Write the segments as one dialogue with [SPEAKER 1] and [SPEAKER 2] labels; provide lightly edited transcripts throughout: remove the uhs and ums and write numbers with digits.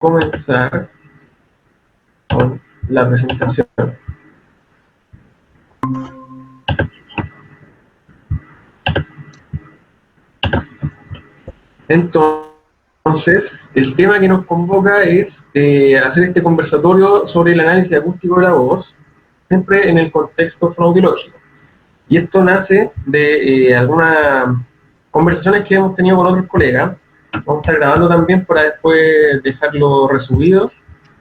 [SPEAKER 1] comenzar con la presentación. Entonces, el tema que nos convoca es hacer este conversatorio sobre el análisis acústico de la voz, siempre en el contexto fonoaudiológico. Y esto nace de algunas conversaciones que hemos tenido con otros colegas. Vamos a estar grabando también para después dejarlo resubido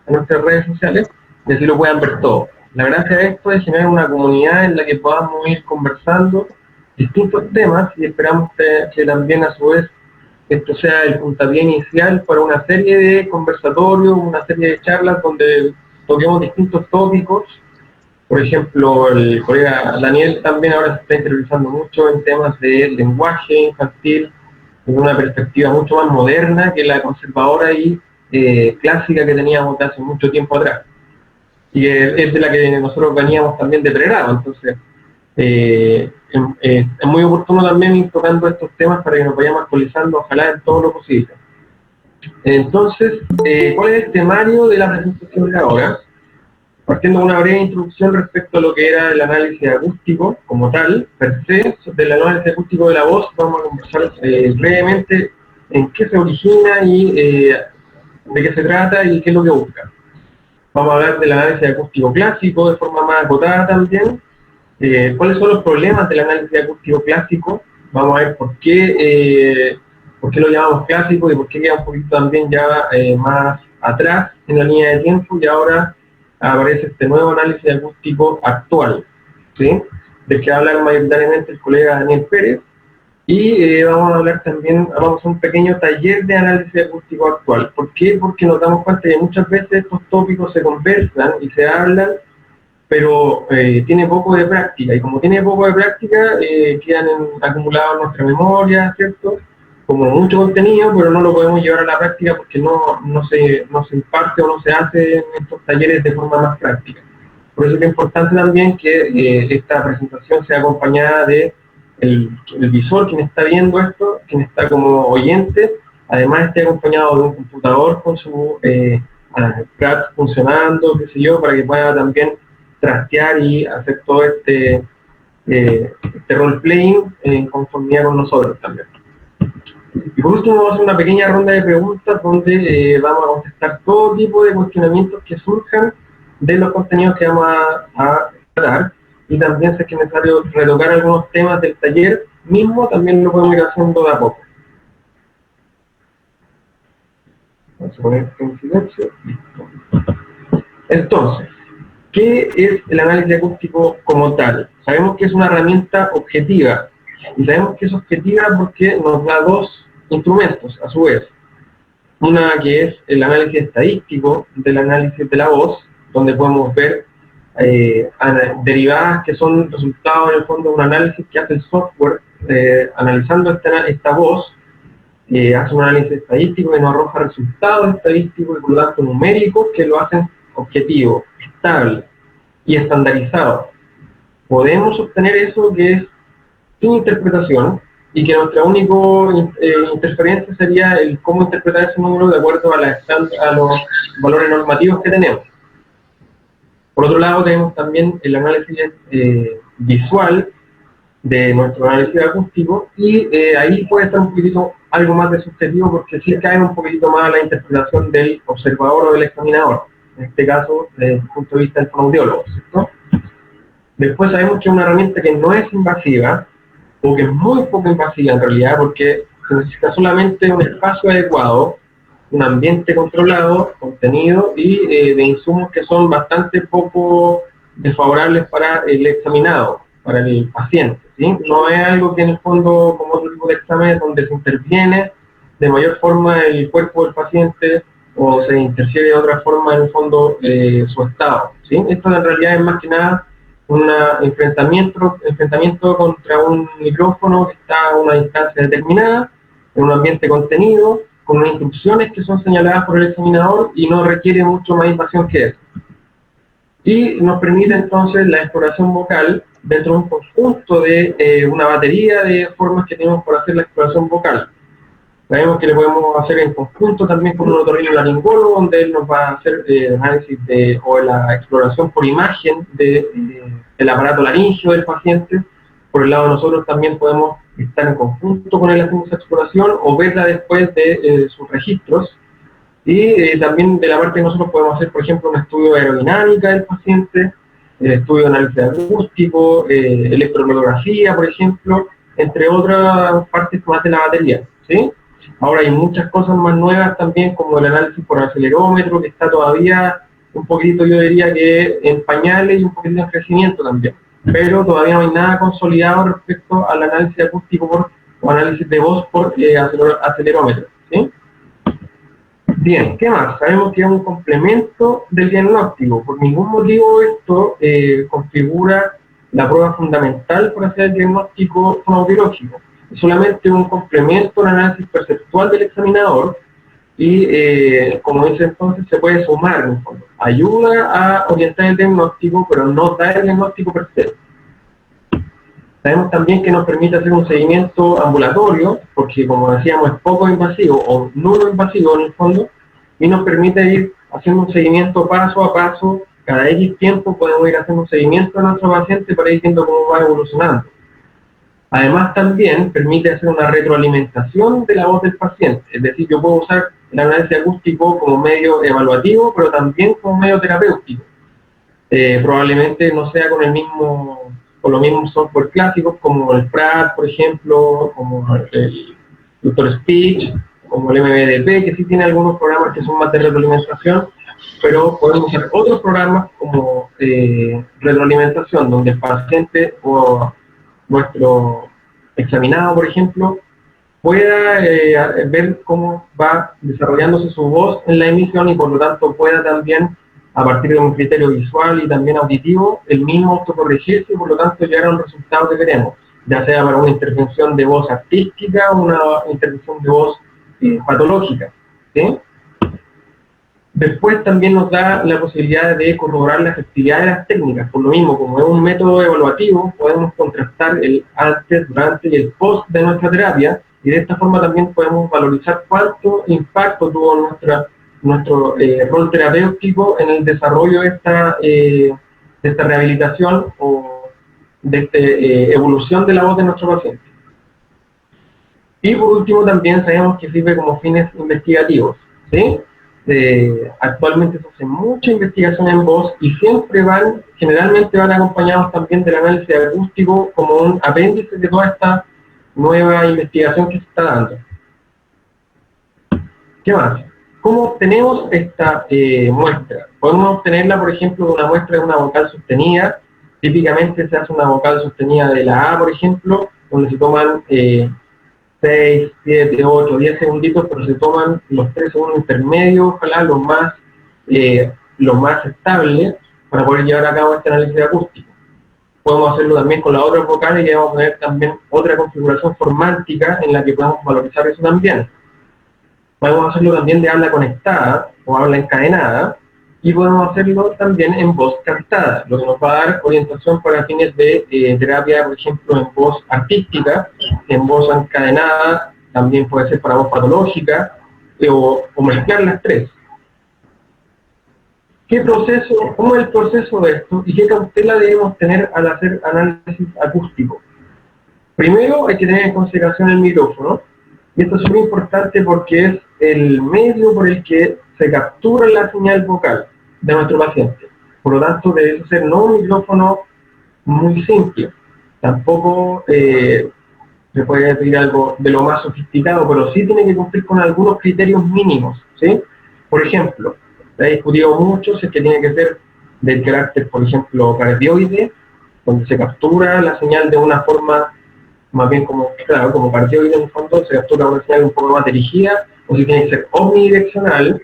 [SPEAKER 1] en nuestras redes sociales y así lo puedan ver todo. La gracia de esto es generar una comunidad en la que podamos ir conversando distintos temas y esperamos que también a su vez esto sea el puntapié inicial para una serie de conversatorios, una serie de charlas donde toquemos distintos tópicos. Por ejemplo, el colega Daniel también ahora se está interesando mucho en temas de lenguaje infantil, desde una perspectiva mucho más moderna que la conservadora y clásica que teníamos de hace mucho tiempo atrás. Y es de la que nosotros veníamos también de pregrado, entonces es muy oportuno también ir tocando estos temas para que nos vayamos actualizando, ojalá en todo lo posible. Entonces, ¿cuál es el temario de la presentación de ahora? Partiendo de una breve introducción respecto a lo que era el análisis acústico como tal, per se, del análisis acústico de la voz, vamos a conversar brevemente en qué se origina y de qué se trata y qué es lo que busca. Vamos a hablar del análisis acústico clásico de forma más acotada también, cuáles son los problemas del análisis acústico clásico, vamos a ver por qué lo llamamos clásico y por qué queda un poquito también ya más atrás en la línea de tiempo y ahora aparece este nuevo análisis acústico actual, ¿sí? Del que va a hablar mayoritariamente el colega Daniel Pérez, y vamos a hablar también, vamos a hacer un pequeño taller de análisis acústico actual. ¿Por qué? Porque nos damos cuenta que muchas veces estos tópicos se conversan y se hablan, pero tiene poco de práctica, y como tiene poco de práctica, quedan acumulados en nuestra memoria, ¿cierto? Como mucho contenido, pero no lo podemos llevar a la práctica porque no se imparte o no se hace en estos talleres de forma más práctica. Por eso es importante también que esta presentación sea acompañada de el visor, quien está viendo esto, quien está como oyente, además esté acompañado de un computador con su CAD funcionando, qué sé yo, para que pueda también trastear y hacer todo este role-playing en conformidad con nosotros también. Y por último vamos a hacer una pequeña ronda de preguntas donde vamos a contestar todo tipo de cuestionamientos que surjan de los contenidos que vamos a tratar, y también si es que es necesario retocar algunos temas del taller mismo, también lo podemos ir haciendo de a poco. Vamos a poner en silencio. Listo. Entonces, ¿qué es el análisis acústico como tal? Sabemos que es una herramienta objetiva, y sabemos que es objetiva porque nos da dos instrumentos a su vez. Una que es el análisis estadístico del análisis de la voz, donde podemos ver derivadas que son resultados en el fondo de un análisis que hace el software analizando esta voz, hace un análisis estadístico que nos arroja resultados estadísticos y por lo tanto numéricos que lo hacen objetivo, estable y estandarizado. Podemos obtener eso que es sin interpretación y que nuestra única interferencia sería el cómo interpretar ese número de acuerdo a los valores normativos que tenemos. Por otro lado, tenemos también el análisis visual de nuestro análisis acústico, y ahí puede estar un poquitito algo más de subjetivo porque sí cae un poquitito más a la interpretación del observador o del examinador, en este caso desde el punto de vista del fonoaudiólogo, ¿cierto? Después sabemos que es una herramienta que no es invasiva, o que es muy poco invasiva en realidad, porque se necesita solamente un espacio adecuado, un ambiente controlado, contenido y de insumos que son bastante poco desfavorables para el examinado, para el paciente, ¿sí? No es algo que en el fondo, como otro tipo de exámenes, donde se interviene de mayor forma el cuerpo del paciente o se interfiere de otra forma en el fondo su estado, ¿sí? Esto en realidad es más que nada un enfrentamiento contra un micrófono que está a una distancia determinada, en un ambiente contenido, con unas instrucciones que son señaladas por el examinador y no requiere mucho más invasión que eso. Y nos permite entonces la exploración vocal dentro de un conjunto de una batería de formas que tenemos para hacer la exploración vocal. Sabemos que le podemos hacer en conjunto también con un otorrinolaringólogo, donde él nos va a hacer análisis o la exploración por imagen del aparato laríngeo del paciente. Por el lado de nosotros también podemos estar en conjunto con él haciendo esa exploración o verla después de sus registros. Y también de la parte de nosotros podemos hacer, por ejemplo, un estudio de aerodinámica del paciente, el estudio de análisis acústico, electromiografía, por ejemplo, entre otras partes más de la batería, ¿sí? Ahora hay muchas cosas más nuevas también, como el análisis por acelerómetro, que está todavía un poquito, yo diría que en pañales y un poquito en crecimiento también. Pero todavía no hay nada consolidado respecto al análisis acústico o análisis de voz por acelerómetro, ¿sí? Bien, ¿qué más? Sabemos que es un complemento del diagnóstico. Por ningún motivo esto configura la prueba fundamental para hacer el diagnóstico fonoaudiológico. Es solamente un complemento al análisis perceptual del examinador y, como dice entonces, se puede sumar en el fondo. Ayuda a orientar el diagnóstico, pero no da el diagnóstico per se. Sabemos también que nos permite hacer un seguimiento ambulatorio, porque como decíamos es poco invasivo o nulo invasivo en el fondo, y nos permite ir haciendo un seguimiento paso a paso, cada X tiempo podemos ir haciendo un seguimiento a nuestro paciente para ir viendo cómo va evolucionando. Además también permite hacer una retroalimentación de la voz del paciente, es decir, yo puedo usar el análisis acústico como medio evaluativo, pero también como medio terapéutico. Probablemente no sea con los mismos software clásicos como el PRAT, por ejemplo, como el Dr. Speech, como el MBDP, que sí tiene algunos programas que son más de retroalimentación, pero podemos usar otros programas como retroalimentación, donde el paciente o nuestro examinado, por ejemplo, pueda ver cómo va desarrollándose su voz en la emisión y por lo tanto pueda también, a partir de un criterio visual y también auditivo, el mismo autocorregirse y por lo tanto llegar a un resultado que queremos, ya sea para una intervención de voz artística o una intervención de voz patológica, ¿sí? Después también nos da la posibilidad de corroborar la efectividad de las técnicas. Por lo mismo, como es un método evaluativo, podemos contrastar el antes, durante y el post de nuestra terapia, y de esta forma también podemos valorizar cuánto impacto tuvo nuestro rol terapéutico en el desarrollo de esta rehabilitación o de esta evolución de la voz de nuestro paciente. Y por último también sabemos que sirve como fines investigativos, ¿sí? Actualmente se hace mucha investigación en voz y siempre generalmente van acompañados también del análisis acústico como un apéndice de toda esta nueva investigación que se está dando. ¿Qué más? ¿Cómo obtenemos esta muestra? Podemos obtenerla, por ejemplo, de una muestra de una vocal sostenida. Típicamente se hace una vocal sostenida de la A, por ejemplo, donde se toman 6, 7, 8, 10 segunditos, pero se toman los 3 segundos intermedios, ojalá los más estables, para poder llevar a cabo este análisis acústico. Podemos hacerlo también con las otras vocales y vamos a tener también otra configuración formántica en la que podemos valorizar eso también. Podemos hacerlo también de habla conectada o habla encadenada y podemos hacerlo también en voz cantada, lo que nos va a dar orientación para fines de terapia, por ejemplo, en voz artística, en voz encadenada, también puede ser para voz patológica, o mezclar las tres. ¿Cómo es el proceso de esto y qué cautela debemos tener al hacer análisis acústico? Primero hay que tener en consideración el micrófono, y esto es muy importante porque es el medio por el que se captura la señal vocal de nuestro paciente. Por lo tanto, debe ser no un micrófono muy simple. Tampoco se puede decir algo de lo más sofisticado, pero sí tiene que cumplir con algunos criterios mínimos, ¿sí? Por ejemplo, se ha discutido mucho si es que tiene que ser del carácter, por ejemplo, cardioide, donde se captura la señal de una forma más bien como cardioide en el fondo, se captura una señal un poco más dirigida, o si tiene que ser omnidireccional,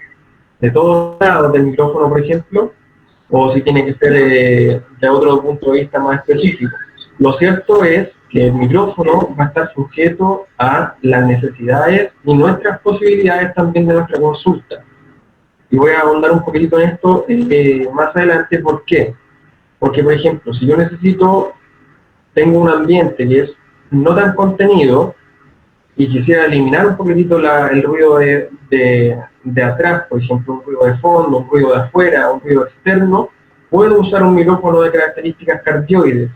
[SPEAKER 1] de todos lados del micrófono, por ejemplo, o si tiene que ser de otro punto de vista más específico. Lo cierto es que el micrófono va a estar sujeto a las necesidades y nuestras posibilidades también de nuestra consulta. Y voy a ahondar un poquitito en esto más adelante. ¿Por qué? Porque, por ejemplo, si yo tengo un ambiente que es no tan contenido, y quisiera eliminar un poquitito el ruido de atrás, por ejemplo, un ruido de fondo, un ruido de afuera, un ruido externo, puedo usar un micrófono de características cardioides,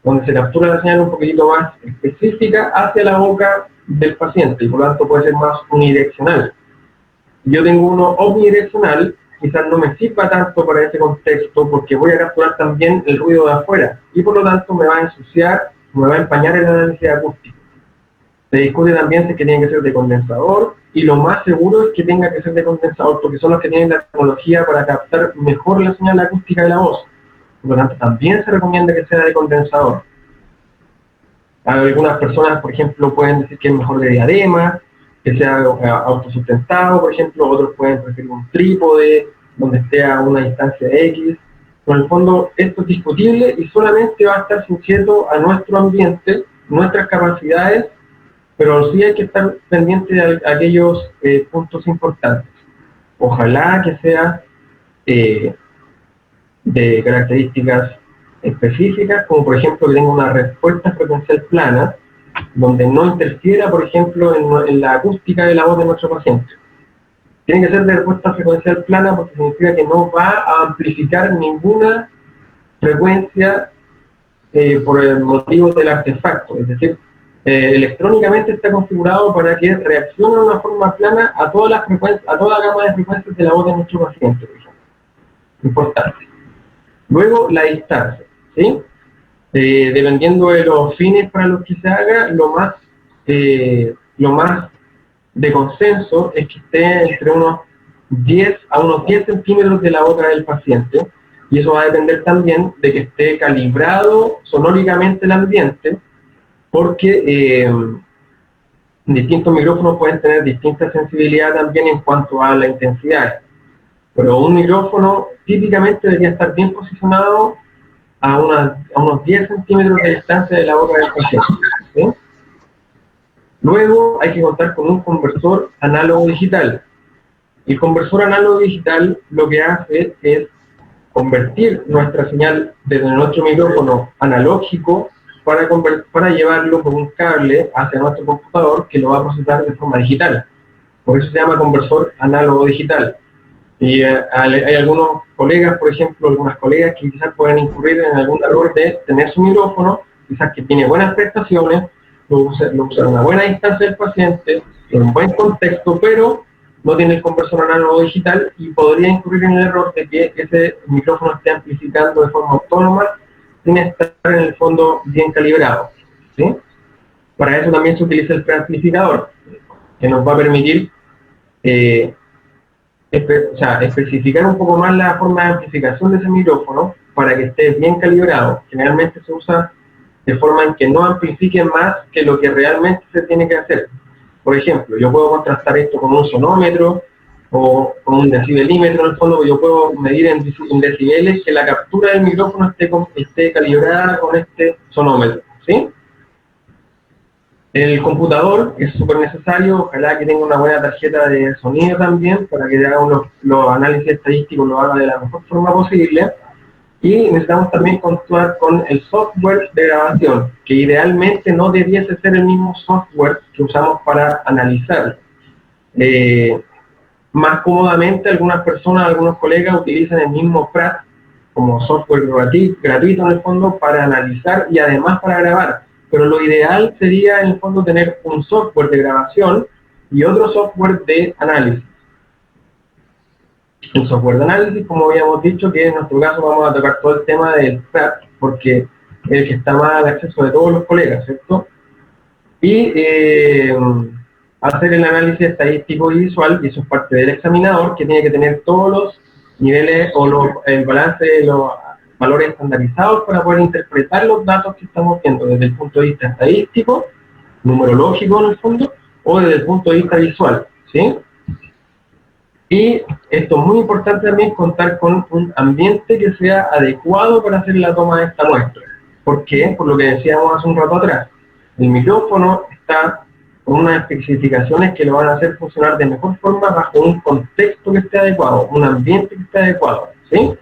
[SPEAKER 1] donde se captura la señal un poquitito más específica hacia la boca del paciente, y por lo tanto puede ser más unidireccional. Si yo tengo uno omnidireccional, quizás no me sirva tanto para ese contexto, porque voy a capturar también el ruido de afuera, y por lo tanto me va a ensuciar, me va a empañar el análisis acústico. Se discute también si es que tiene que ser de condensador, y lo más seguro es que tenga que ser de condensador, porque son los que tienen la tecnología para captar mejor la señal acústica de la voz. Por lo tanto, también se recomienda que sea de condensador. Algunas personas, por ejemplo, pueden decir que es mejor de diadema, que sea autosustentado, por ejemplo. Otros pueden preferir un trípode, donde esté a una distancia X. Pero en el fondo, esto es discutible y solamente va a estar sujeto a nuestro ambiente, nuestras capacidades, pero sí hay que estar pendiente de aquellos puntos importantes. Ojalá que sea de características específicas, como por ejemplo que tenga una respuesta frecuencial plana, donde no interfiera, por ejemplo, en la acústica de la voz de nuestro paciente. Tiene que ser de respuesta frecuencial plana porque significa que no va a amplificar ninguna frecuencia por el motivo del artefacto, es decir, electrónicamente está configurado para que reaccione de una forma plana a todas las frecuencias, a toda la gama de frecuencias de la voz de nuestro paciente, por ejemplo. Importante. Luego, la distancia, ¿sí? Dependiendo de los fines para los que se haga, lo más de consenso es que esté entre unos 10 a unos 10 centímetros de la boca del paciente, y eso va a depender también de que esté calibrado sonóricamente el ambiente, porque distintos micrófonos pueden tener distinta sensibilidad también en cuanto a la intensidad. Pero un micrófono típicamente debería estar bien posicionado a unos 10 centímetros de distancia de la boca del paciente, ¿sí? Luego hay que contar con un conversor análogo digital. El conversor análogo digital lo que hace es convertir nuestra señal desde nuestro micrófono analógico para llevarlo por un cable hacia nuestro computador, que lo va a procesar de forma digital. Por eso se llama conversor análogo digital. Y hay algunos colegas, por ejemplo, algunas colegas que quizás pueden incurrir en algún error de tener su micrófono, quizás que tiene buenas prestaciones, lo usa a una buena distancia del paciente, en un buen contexto, pero no tiene el conversor análogo digital y podría incurrir en el error de que ese micrófono esté amplificando de forma autónoma sin estar en el fondo bien calibrado, ¿sí? Para eso también se utiliza el preamplificador, que nos va a permitir especificar un poco más la forma de amplificación de ese micrófono para que esté bien calibrado. Generalmente se usa de forma en que no amplifique más que lo que realmente se tiene que hacer. Por ejemplo, yo puedo contrastar esto con un sonómetro o con un decibelímetro, en el fondo yo puedo medir en decibeles que la captura del micrófono esté calibrada con este sonómetro, ¿sí? El computador es súper necesario, ojalá que tenga una buena tarjeta de sonido también, para que haga los análisis estadísticos, lo haga de la mejor forma posible. Y necesitamos también contar con el software de grabación, que idealmente no debiese ser el mismo software que usamos para analizar. Más cómodamente, algunas personas, algunos colegas utilizan el mismo PRAT como software gratuito en el fondo para analizar y además para grabar. Pero lo ideal sería en el fondo tener un software de grabación y otro software de análisis. El software de análisis, como habíamos dicho, que en nuestro caso vamos a tocar todo el tema del PRAT, porque es el que está más al acceso de todos los colegas, ¿cierto? Y hacer el análisis estadístico y visual, y eso es parte del examinador, que tiene que tener todos los niveles o el balance de los valores estandarizados para poder interpretar los datos que estamos viendo desde el punto de vista estadístico, numerológico en el fondo, o desde el punto de vista visual, ¿sí? Y esto es muy importante también, contar con un ambiente que sea adecuado para hacer la toma de esta muestra. ¿Por qué? Por lo que decíamos hace un rato atrás. El micrófono está con unas especificaciones que lo van a hacer funcionar de mejor forma bajo un contexto que esté adecuado, un ambiente que esté adecuado, ¿sí?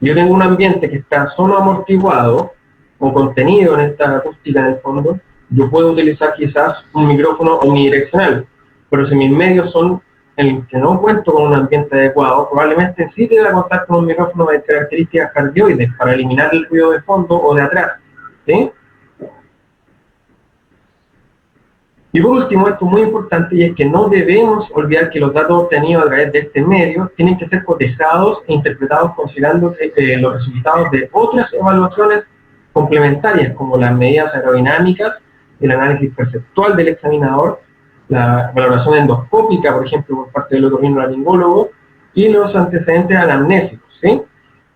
[SPEAKER 1] Yo tengo un ambiente que está solo amortiguado o contenido en esta acústica en el fondo, yo puedo utilizar quizás un micrófono omnidireccional, pero si mis medios son en el que no cuento con un ambiente adecuado, probablemente sí deba contar con un micrófono de características cardioides para eliminar el ruido de fondo o de atrás, ¿sí? Y por último, esto es muy importante, y es que no debemos olvidar que los datos obtenidos a través de este medio tienen que ser cotejados e interpretados considerando los resultados de otras evaluaciones complementarias, como las medidas aerodinámicas, el análisis perceptual del examinador, la valoración endoscópica, por ejemplo, por parte del otorrinolaringólogo, y los antecedentes anamnésicos, ¿sí?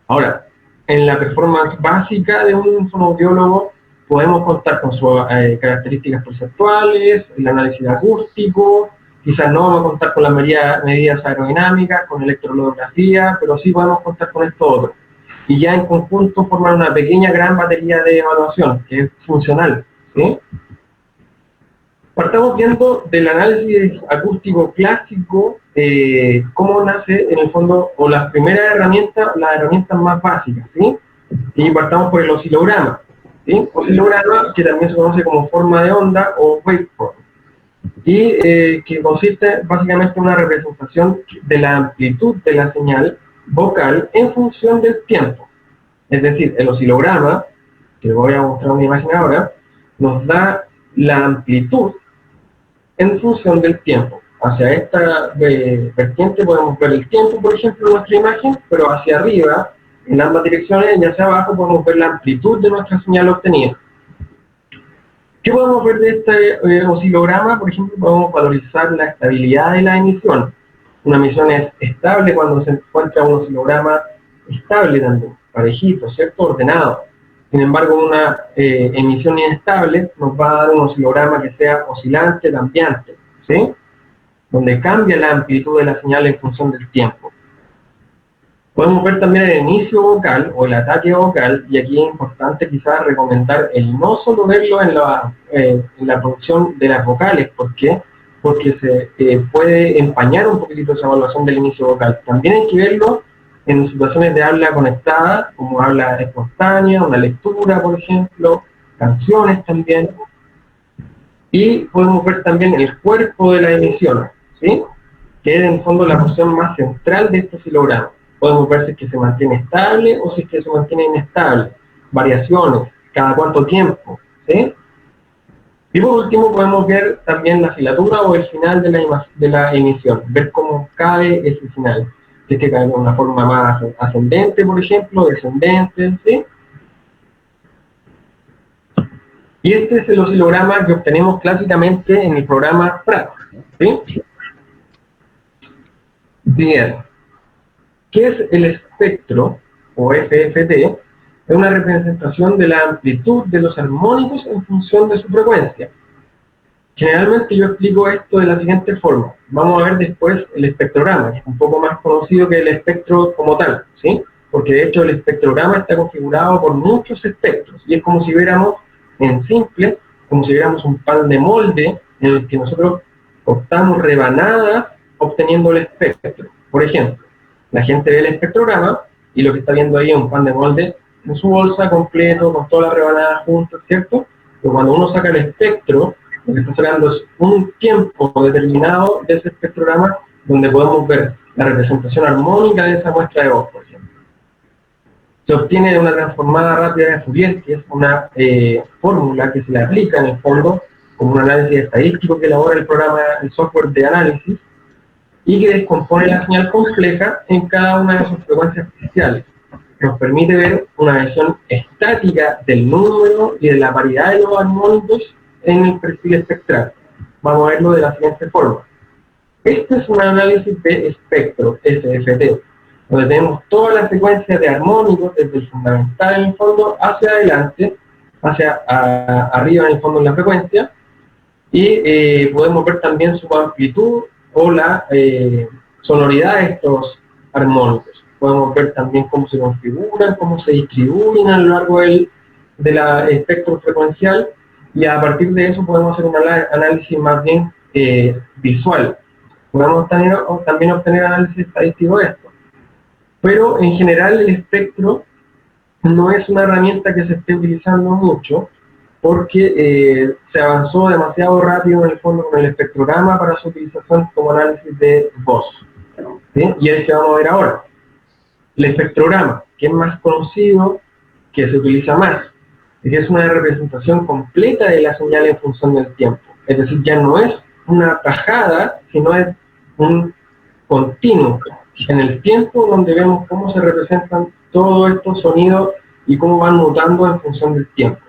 [SPEAKER 1] Ahora, en la performance básica de un fonoaudiólogo podemos contar con sus características perceptuales, el análisis acústico, quizás no vamos a contar con las medidas aerodinámicas, con electrologografía, pero sí podemos contar con esto otro. Y ya en conjunto formar una pequeña gran batería de evaluación, que es funcional, ¿sí? Partamos viendo del análisis acústico clásico, cómo nace en el fondo, o las primeras herramientas, las herramientas más básicas, ¿sí? Y partamos por el oscilograma, ¿sí? Oscilograma, que también se conoce como forma de onda o waveform, y que consiste básicamente en una representación de la amplitud de la señal vocal en función del tiempo. Es decir, el oscilograma, que les voy a mostrar una imagen ahora, nos da la amplitud en función del tiempo. Hacia esta vertiente podemos ver el tiempo, por ejemplo, en nuestra imagen, pero hacia arriba, en ambas direcciones, y hacia abajo, podemos ver la amplitud de nuestra señal obtenida. ¿Qué podemos ver de este oscilograma? Por ejemplo, podemos valorizar la estabilidad de la emisión. Una emisión es estable cuando se encuentra un oscilograma estable también, parejito, ¿cierto? Ordenado. Sin embargo, una emisión inestable nos va a dar un oscilograma que sea oscilante, cambiante, ¿sí? Donde cambia la amplitud de la señal en función del tiempo. Podemos ver también el inicio vocal o el ataque vocal, y aquí es importante quizás recomendar el no solo verlo en la producción de las vocales. ¿Por qué? Porque se puede empañar un poquitito esa evaluación del inicio vocal. También hay que verlo en situaciones de habla conectada, como habla espontánea, una lectura, por ejemplo, canciones también. Y podemos ver también el cuerpo de la emisión, ¿sí? Que es en el fondo la porción más central de este oscilograma. Podemos ver si es que se mantiene estable o si es que se mantiene inestable, variaciones, cada cuánto tiempo, ¿sí? Y por último podemos ver también la filatura o el final de la emisión, ver cómo cae ese final. Si es que cae de una forma más ascendente, por ejemplo, descendente, ¿sí? Y este es el oscilograma que obtenemos clásicamente en el programa Pratt, ¿sí? Bien. ¿Qué es el espectro, o FFT? Es una representación de la amplitud de los armónicos en función de su frecuencia. Generalmente yo explico esto de la siguiente forma. Vamos a ver después el espectrograma, que es un poco más conocido que el espectro como tal, ¿sí? Porque de hecho el espectrograma está configurado por muchos espectros, y es como si viéramos en simple, como si viéramos un pan de molde en el que nosotros cortamos rebanadas obteniendo el espectro. Por ejemplo, la gente ve el espectrograma y lo que está viendo ahí es un pan de molde en su bolsa completo, con todas las rebanadas juntas, ¿cierto? Pero cuando uno saca el espectro, lo que está sacando es un tiempo determinado de ese espectrograma, donde podemos ver la representación armónica de esa muestra de voz, por ejemplo. Se obtiene de una transformada rápida de Fourier, que es una fórmula que se le aplica en el fondo como un análisis estadístico que elabora el programa, el software de análisis, y que descompone la señal compleja en cada una de sus frecuencias especiales. Nos permite ver una visión estática del número y de la variedad de los armónicos en el perfil espectral. Vamos a verlo de la siguiente forma. Este es un análisis de espectro, SFT, donde tenemos toda la secuencia de armónicos desde el fundamental en el fondo hacia adelante, hacia arriba en el fondo en la frecuencia, y podemos ver también su amplitud o la sonoridad de estos armónicos. Podemos ver también cómo se configuran, cómo se distribuyen a lo largo del espectro frecuencial, y a partir de eso podemos hacer un análisis más bien visual. Podemos también obtener análisis estadístico de esto. Pero en general el espectro no es una herramienta que se esté utilizando mucho, porque se avanzó demasiado rápido en el fondo con el espectrograma para su utilización como análisis de voz, ¿sí? Y es el que vamos a ver ahora. El espectrograma, que es más conocido, que se utiliza más, y que es una representación completa de la señal en función del tiempo. Es decir, ya no es una tajada, sino es un continuo en el tiempo donde vemos cómo se representan todos estos sonidos y cómo van mutando en función del tiempo.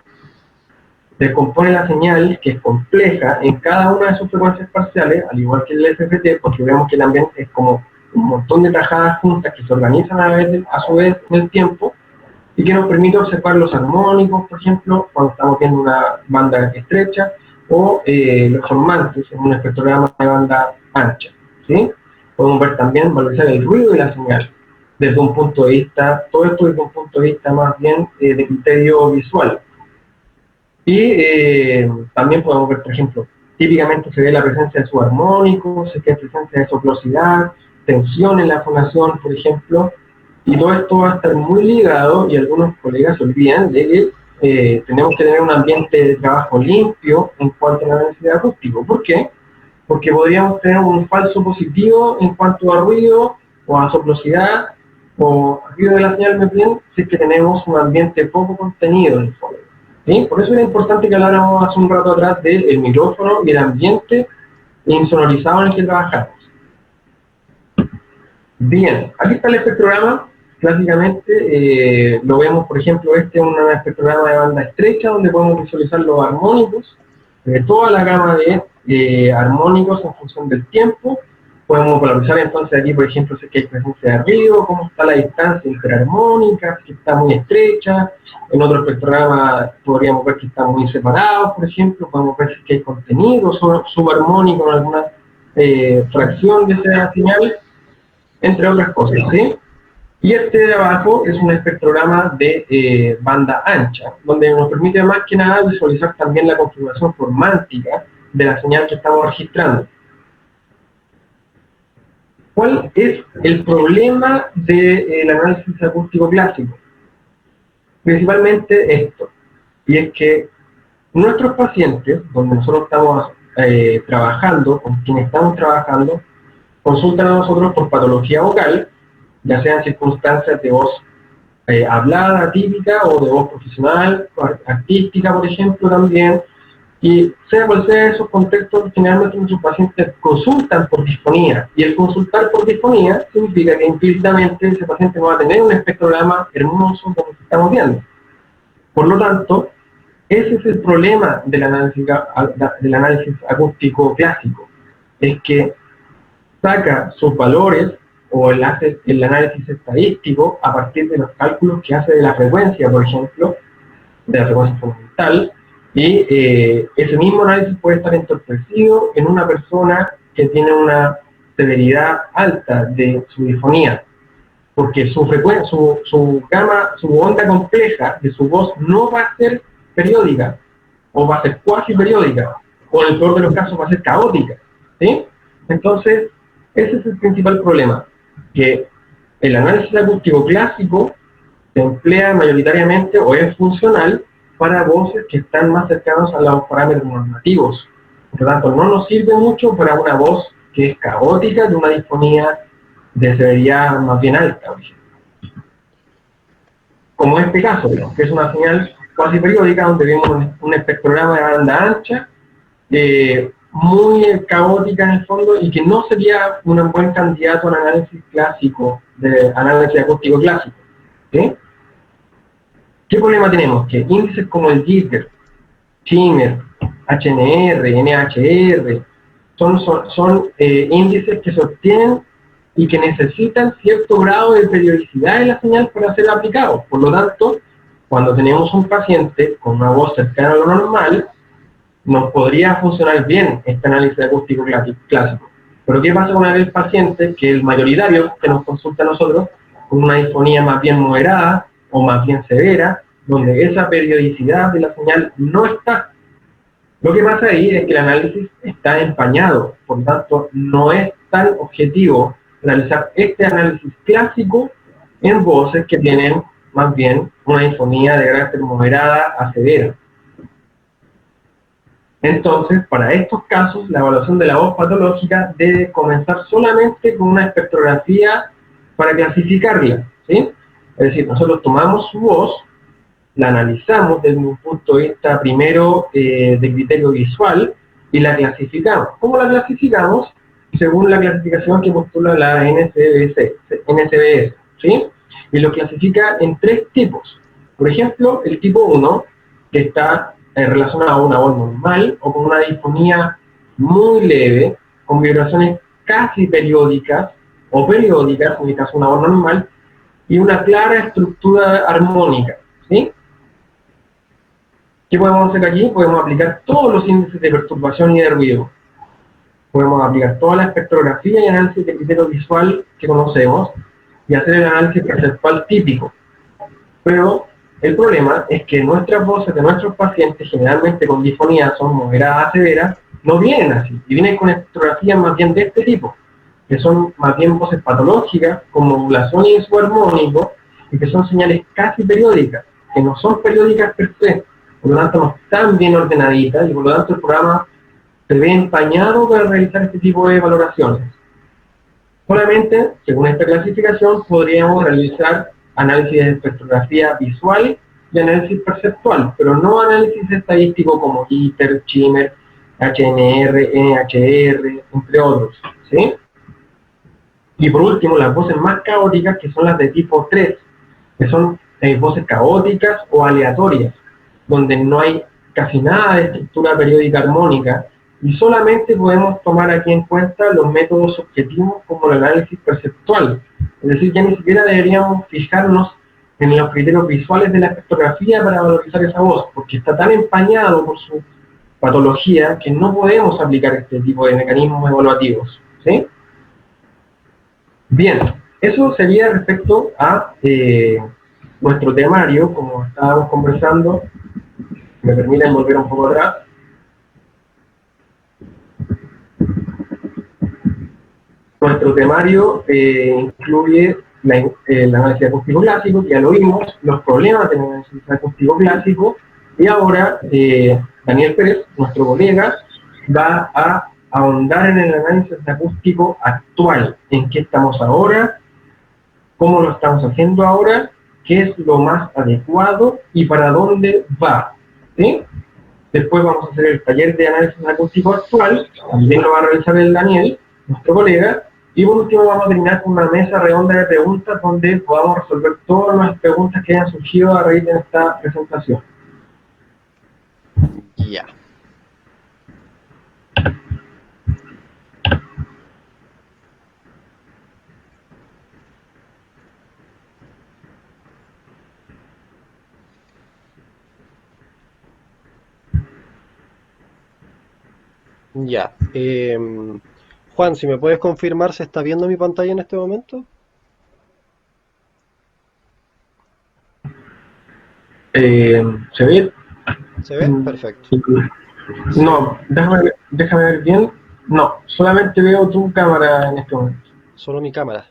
[SPEAKER 1] Descompone la señal, que es compleja, en cada una de sus frecuencias parciales, al igual que el FFT, porque vemos que también es como un montón de tajadas juntas que se organizan a su vez en el tiempo, y que nos permite observar los armónicos, por ejemplo, cuando estamos viendo una banda estrecha, o los formantes en un espectrograma de banda ancha, ¿sí? Podemos ver también, valorizar el ruido de la señal, desde un punto de vista, todo esto desde un punto de vista más bien de criterio visual. Y también podemos ver, por ejemplo, típicamente se ve la presencia de subarmónicos, se ve presencia de soplosidad, tensión en la fonación, por ejemplo, y todo esto va a estar muy ligado, y algunos colegas se olvidan de que tenemos que tener un ambiente de trabajo limpio en cuanto a la densidad acústico. ¿Por qué? Porque podríamos tener un falso positivo en cuanto a ruido o a soplosidad o a ruido de la señal más bien, si es que tenemos un ambiente poco contenido en el fondo. ¿Sí? Por eso era importante que habláramos hace un rato atrás del micrófono y el ambiente insonorizado en el que trabajamos. Bien, aquí está el espectrograma. Clásicamente lo vemos, por ejemplo, este es un espectrograma de banda estrecha donde podemos visualizar los armónicos, toda la gama de armónicos en función del tiempo. Podemos valorizar entonces aquí, por ejemplo, si hay presencia de ruido, cómo está la distancia interarmónica, si está muy estrecha. En otro espectrograma podríamos ver que están muy separados, por ejemplo. Podemos ver si hay contenido subarmónico en alguna fracción de esa señal, entre otras cosas, ¿sí? Y este de abajo es un espectrograma de banda ancha, donde nos permite más que nada visualizar también la configuración formántica de la señal que estamos registrando. ¿Cuál es el problema del análisis acústico clásico? Principalmente esto, y es que nuestros pacientes, donde nosotros estamos trabajando, con quienes estamos trabajando, consultan a nosotros por patología vocal, ya sean circunstancias de voz hablada, típica, o de voz profesional, artística, por ejemplo, también. Y sea cual sea esos contextos, generalmente nuestros pacientes consultan por disfonía. Y el consultar por disfonía significa que implícitamente ese paciente no va a tener un espectrograma hermoso como el que estamos viendo. Por lo tanto, ese es el problema del análisis acústico clásico. Es que saca sus valores o hace el análisis estadístico a partir de los cálculos que hace de la frecuencia, por ejemplo, de la frecuencia fundamental, y ese mismo análisis puede estar entorpecido en una persona que tiene una severidad alta de su disfonía, porque su frecuencia, su gama, su onda compleja de su voz no va a ser periódica, o va a ser cuasi periódica, o en el peor de los casos va a ser caótica, ¿sí? Entonces, ese es el principal problema, que el análisis acústico clásico se emplea mayoritariamente o es funcional para voces que están más cercanos a los parámetros normativos. Por lo tanto, no nos sirve mucho para una voz que es caótica, de una disfonía de severidad más bien alta, por ejemplo. Como este caso, que es una señal cuasi periódica, donde vemos un espectrograma de banda ancha, muy caótica en el fondo, y que no sería un buen candidato al análisis clásico, de análisis acústico clásico, ¿sí? ¿Qué problema tenemos? Que índices como el Jitter, Shimmer, HNR, NHR, son índices que se obtienen y que necesitan cierto grado de periodicidad en la señal para ser aplicados. Por lo tanto, cuando tenemos un paciente con una voz cercana a lo normal, nos podría funcionar bien este análisis acústico clásico. Pero ¿qué pasa con aquel paciente, que es el mayoritario que nos consulta a nosotros, con una disfonía más bien moderada o más bien severa, donde esa periodicidad de la señal no está? Lo que pasa ahí es que el análisis está empañado, por lo tanto no es tan objetivo realizar este análisis clásico en voces que tienen más bien una disfonía de carácter moderada a severa. Entonces, para estos casos, la evaluación de la voz patológica debe comenzar solamente con una espectrografía para clasificarla, ¿sí? Es decir, nosotros tomamos su voz, la analizamos desde un punto de vista primero de criterio visual y la clasificamos. ¿Cómo la clasificamos? Según la clasificación que postula la NCBS, ¿sí? Y lo clasifica en tres tipos. Por ejemplo, el tipo 1, que está relacionado a una voz normal o con una disfonía muy leve, con vibraciones casi periódicas o periódicas, en mi caso una voz normal, y una clara estructura armónica, ¿sí? ¿Qué podemos hacer aquí? Podemos aplicar todos los índices de perturbación y de ruido. Podemos aplicar toda la espectrografía y análisis de criterio visual que conocemos y hacer el análisis perceptual típico. Pero el problema es que nuestras voces de nuestros pacientes, generalmente con disfonía, son moderadas a severas, no vienen así, y vienen con espectrografías más bien de este tipo, que son más bien voces patológicas, con modulación y subarmónico, y que son señales casi periódicas, que no son periódicas per se, por lo tanto no están bien ordenaditas, y por lo tanto el programa se ve empañado para realizar este tipo de valoraciones. Solamente, según esta clasificación, podríamos realizar análisis de espectrografía visual y análisis perceptual, pero no análisis estadístico como ITER, Chimer, HNR, NHR, entre otros, ¿sí? Y por último, las voces más caóticas, que son las de tipo 3, que son voces caóticas o aleatorias, donde no hay casi nada de estructura periódica armónica, y solamente podemos tomar aquí en cuenta los métodos objetivos como el análisis perceptual. Es decir, ya ni siquiera deberíamos fijarnos en los criterios visuales de la espectrografía para valorizar esa voz, porque está tan empañado por su patología que no podemos aplicar este tipo de mecanismos evaluativos, ¿sí? Bien, eso sería respecto a nuestro temario, como estábamos conversando. Me permiten volver un poco atrás. Nuestro temario incluye el análisis acústico clásico, que ya lo vimos, los problemas del análisis acústico clásico, y ahora Daniel Pérez, nuestro colega, va a ahondar en el análisis acústico actual, en qué estamos ahora, cómo lo estamos haciendo ahora, qué es lo más adecuado y para dónde va, ¿sí? Después vamos a hacer el taller de análisis acústico actual, también lo va a realizar el Daniel, nuestro colega, y por último vamos a terminar con una mesa redonda de preguntas donde podamos resolver todas las preguntas que hayan surgido a raíz de esta presentación.
[SPEAKER 2] Ya. Ya. Juan, si me puedes confirmar, ¿se está viendo mi pantalla en este momento?
[SPEAKER 1] ¿Se ve?
[SPEAKER 2] ¿Se ve? Perfecto. Sí,
[SPEAKER 1] No, déjame ver bien. No, solamente veo tu cámara en este momento.
[SPEAKER 2] solo mi cámara.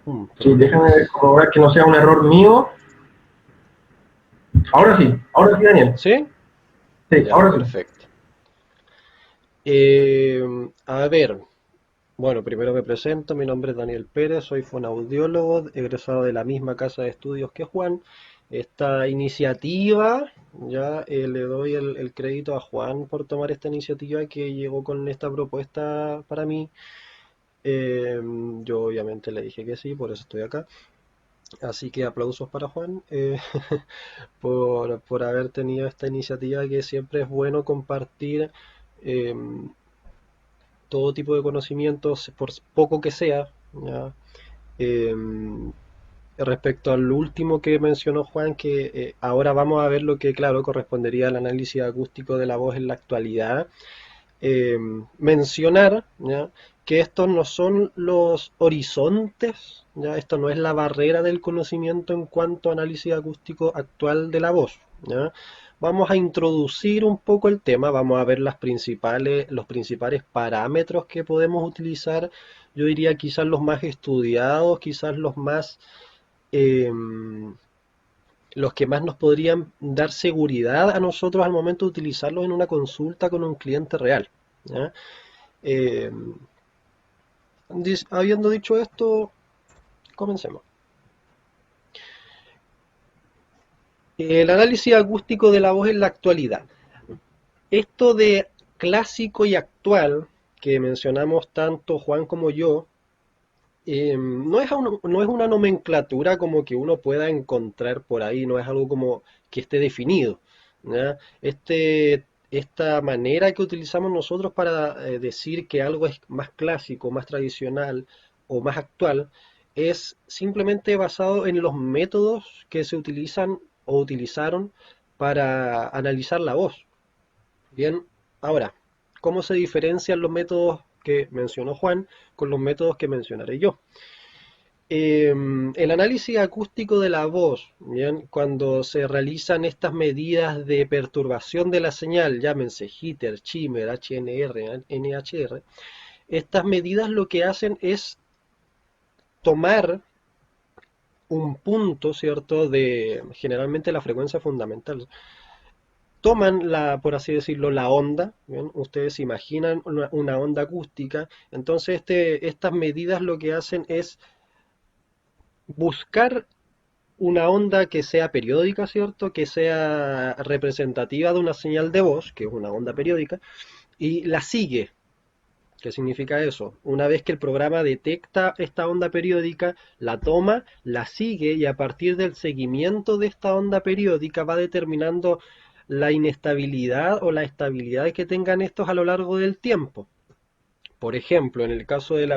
[SPEAKER 1] Sí,
[SPEAKER 2] Pero...
[SPEAKER 1] déjame comprobar que no sea un error mío. Ahora sí, Daniel.
[SPEAKER 2] ¿Sí?
[SPEAKER 1] Sí,
[SPEAKER 2] Ya,
[SPEAKER 1] ahora sí.
[SPEAKER 2] perfecto. A ver, bueno, primero me presento, mi nombre es Daniel Pérez, soy fonoaudiólogo, egresado de la misma casa de estudios que Juan. Esta iniciativa, ya le doy el crédito a Juan por tomar esta iniciativa que llegó con esta propuesta para mí. Yo obviamente le dije que sí, por eso estoy acá. Así que aplausos para Juan por haber tenido esta iniciativa que siempre es bueno compartir eh, todo tipo de conocimientos, por poco que sea, ¿ya? Eh, Respecto al último que mencionó Juan, que ahora vamos a ver lo que, claro, correspondería al análisis acústico de la voz en la actualidad. eh, Mencionar, ¿ya?, que estos no son los horizontes, ¿ya? Esto no es la barrera del conocimiento en cuanto a análisis acústico actual de la voz, ¿ya? Vamos a introducir un poco el tema, vamos a ver los principales parámetros que podemos utilizar. Yo diría quizás los más estudiados, quizás los más eh, los que más nos podrían dar seguridad a nosotros al momento de utilizarlos en una consulta con un cliente real. ¿Ya? Eh, Habiendo dicho esto, comencemos. El análisis acústico de la voz en la actualidad. Esto de clásico y actual, que mencionamos tanto Juan como yo, no es una nomenclatura como que uno pueda encontrar por ahí, no es algo como que esté definido. ¿Ya? Esta manera que utilizamos nosotros para decir que algo es más clásico, más tradicional o más actual, es simplemente basado en los métodos que se utilizan o utilizaron para analizar la voz. Bien, ahora, ¿cómo se diferencian los métodos que mencionó Juan con los métodos que mencionaré yo? El análisis acústico de la voz, bien, cuando se realizan estas medidas de perturbación de la señal, llámense jitter, shimmer, HNR, NHR, estas medidas lo que hacen es tomar un punto, ¿cierto?, de generalmente la frecuencia fundamental. Toman por así decirlo, la onda, ¿bien? Ustedes se imaginan una onda acústica, entonces estas medidas lo que hacen es buscar una onda que sea periódica, ¿cierto? Que sea representativa de una señal de voz, que es una onda periódica, y la sigue. ¿Qué significa eso? Una vez que el programa detecta esta onda periódica, la toma, la sigue y a partir del seguimiento de esta onda periódica va determinando la inestabilidad o la estabilidad que tengan estos a lo largo del tiempo. Por ejemplo, en el caso del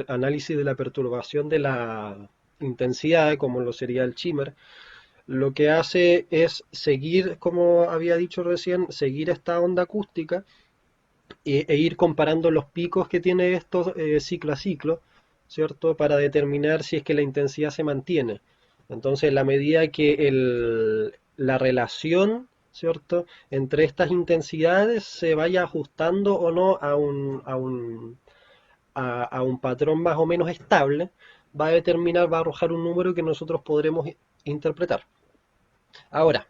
[SPEAKER 2] análisis de la perturbación de la intensidad, como lo sería el shimmer, lo que hace es seguir, como había dicho recién, seguir esta onda acústica ir comparando los picos que tiene esto ciclo a ciclo, ¿cierto? Para determinar si es que la intensidad se mantiene. Entonces, la medida que la relación, ¿cierto?, entre estas intensidades se vaya ajustando o no a un patrón más o menos estable, va a determinar, va a arrojar un número que nosotros podremos interpretar. Ahora,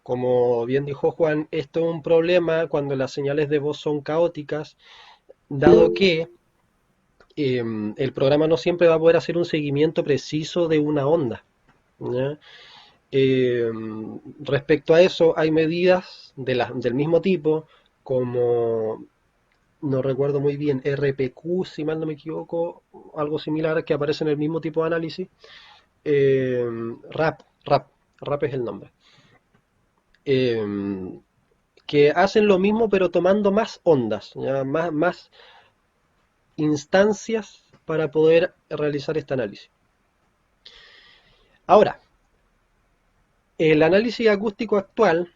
[SPEAKER 2] como bien dijo Juan, esto es un problema cuando las señales de voz son caóticas, dado que el programa no siempre va a poder hacer un seguimiento preciso de una onda. ¿Ya? Eh, Respecto a eso, hay medidas del mismo tipo, como, no recuerdo muy bien, RPQ, si mal no me equivoco, algo similar que aparece en el mismo tipo de análisis. Eh, RAP, RAP, RAP es el nombre. Eh, que hacen lo mismo pero tomando más ondas, ¿ya? Más instancias para poder realizar este análisis. Ahora, el análisis acústico actual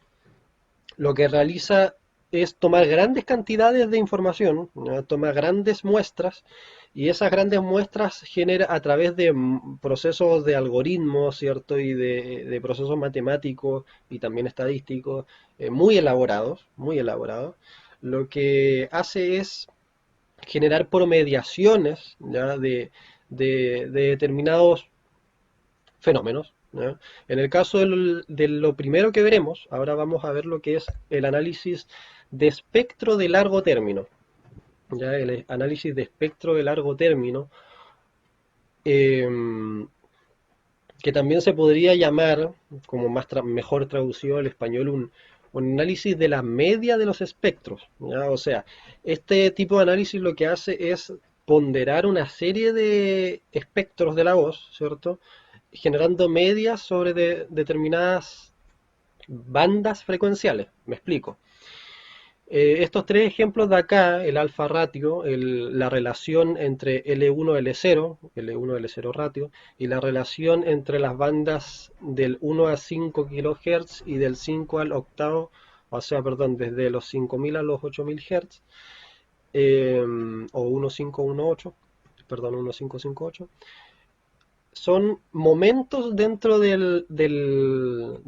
[SPEAKER 2] lo que realiza es tomar grandes cantidades de información, ¿no? Toma grandes muestras y esas grandes muestras genera a través de procesos de algoritmos, ¿cierto? Y de procesos matemáticos y también estadísticos muy elaborados, lo que hace es generar promediaciones, ¿ya? De determinados fenómenos, ¿ya? En el caso de lo primero que veremos, ahora vamos a ver lo que es el análisis de espectro de largo término. ¿Ya? El análisis de espectro de largo término, eh, que también se podría llamar, como mejor traducido al español, un análisis de la media de los espectros. ¿Ya? O sea, este tipo de análisis lo que hace es ponderar una serie de espectros de la voz, ¿cierto? Generando medias sobre determinadas bandas frecuenciales. Me explico. Estos tres ejemplos de acá, el alfa ratio, la relación entre L1 L0, L1 L0 ratio, y la relación entre las bandas del 1 a 5 kHz y del 5 al octavo, o sea, perdón, desde los 5000 a los 8000 Hz, o 1518, perdón, 1558, son momentos dentro del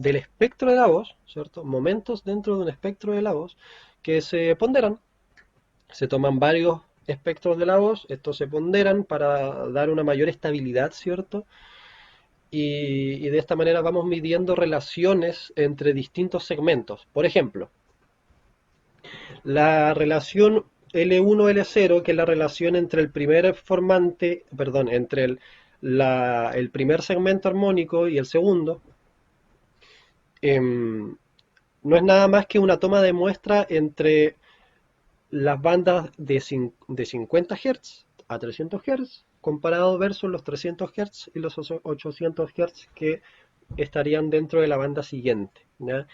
[SPEAKER 2] espectro de la voz, ¿cierto? Momentos dentro de un espectro de la voz que se ponderan. Se toman varios espectros de la voz, estos se ponderan para dar una mayor estabilidad, ¿cierto? y de esta manera vamos midiendo relaciones entre distintos segmentos. Por ejemplo, la relación L1-L0, que es la relación entre el primer formante, perdón, entre el primer segmento armónico y el segundo, em, no es nada más que una toma de muestra entre las bandas de 50 Hz a 300 Hz, comparado versus los 300 Hz y los 800 Hz que estarían dentro de la banda siguiente, ¿ya?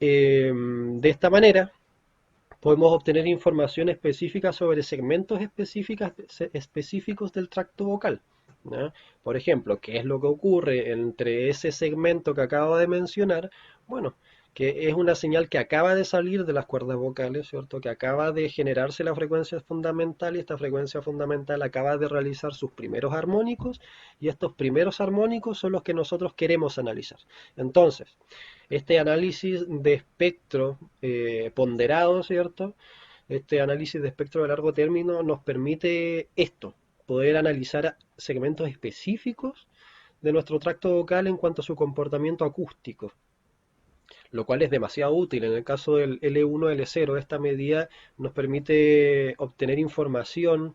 [SPEAKER 2] De esta manera podemos obtener información específica sobre segmentos específicos del tracto vocal, ¿ya? Por ejemplo, ¿qué es lo que ocurre entre ese segmento que acabo de mencionar? Bueno, que es una señal que acaba de salir de las cuerdas vocales, ¿cierto? Que acaba de generarse la frecuencia fundamental y esta frecuencia fundamental acaba de realizar sus primeros armónicos y estos primeros armónicos son los que nosotros queremos analizar. Entonces, este análisis de espectro ponderado, ¿cierto? Este análisis de espectro de largo término nos permite esto, poder analizar segmentos específicos de nuestro tracto vocal en cuanto a su comportamiento acústico, lo cual es demasiado útil. En el caso del L1, L0, esta medida nos permite obtener información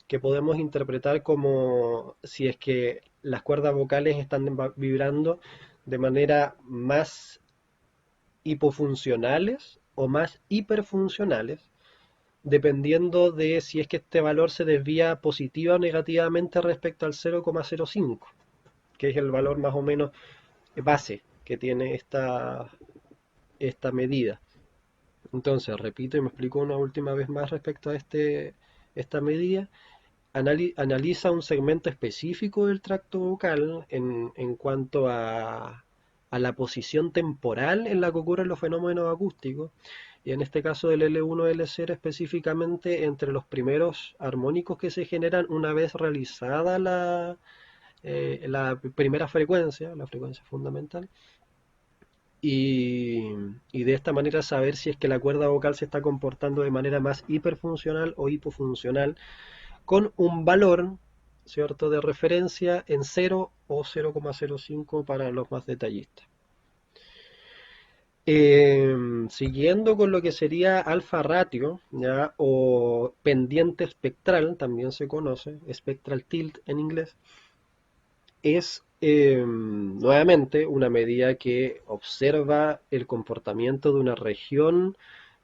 [SPEAKER 2] que podemos interpretar como si es que las cuerdas vocales están vibrando de manera más hipofuncionales o más hiperfuncionales, dependiendo de si es que este valor se desvía positiva o negativamente respecto al 0,05, que es el valor más o menos base que tiene esta medida. Entonces, repito y me explico una última vez más respecto a esta medida. Analiza un segmento específico del tracto vocal en cuanto a la posición temporal en la que ocurren los fenómenos acústicos, y en este caso del L1 L0 específicamente entre los primeros armónicos que se generan una vez realizada la primera frecuencia, la frecuencia fundamental, y, y de esta manera saber si es que la cuerda vocal se está comportando de manera más hiperfuncional o hipofuncional con un valor, ¿cierto?, de referencia en 0 o 0,05 para los más detallistas. Siguiendo con lo que sería alfa ratio, ¿ya? O pendiente espectral, también se conoce, spectral tilt en inglés, es nuevamente una medida que observa el comportamiento de una región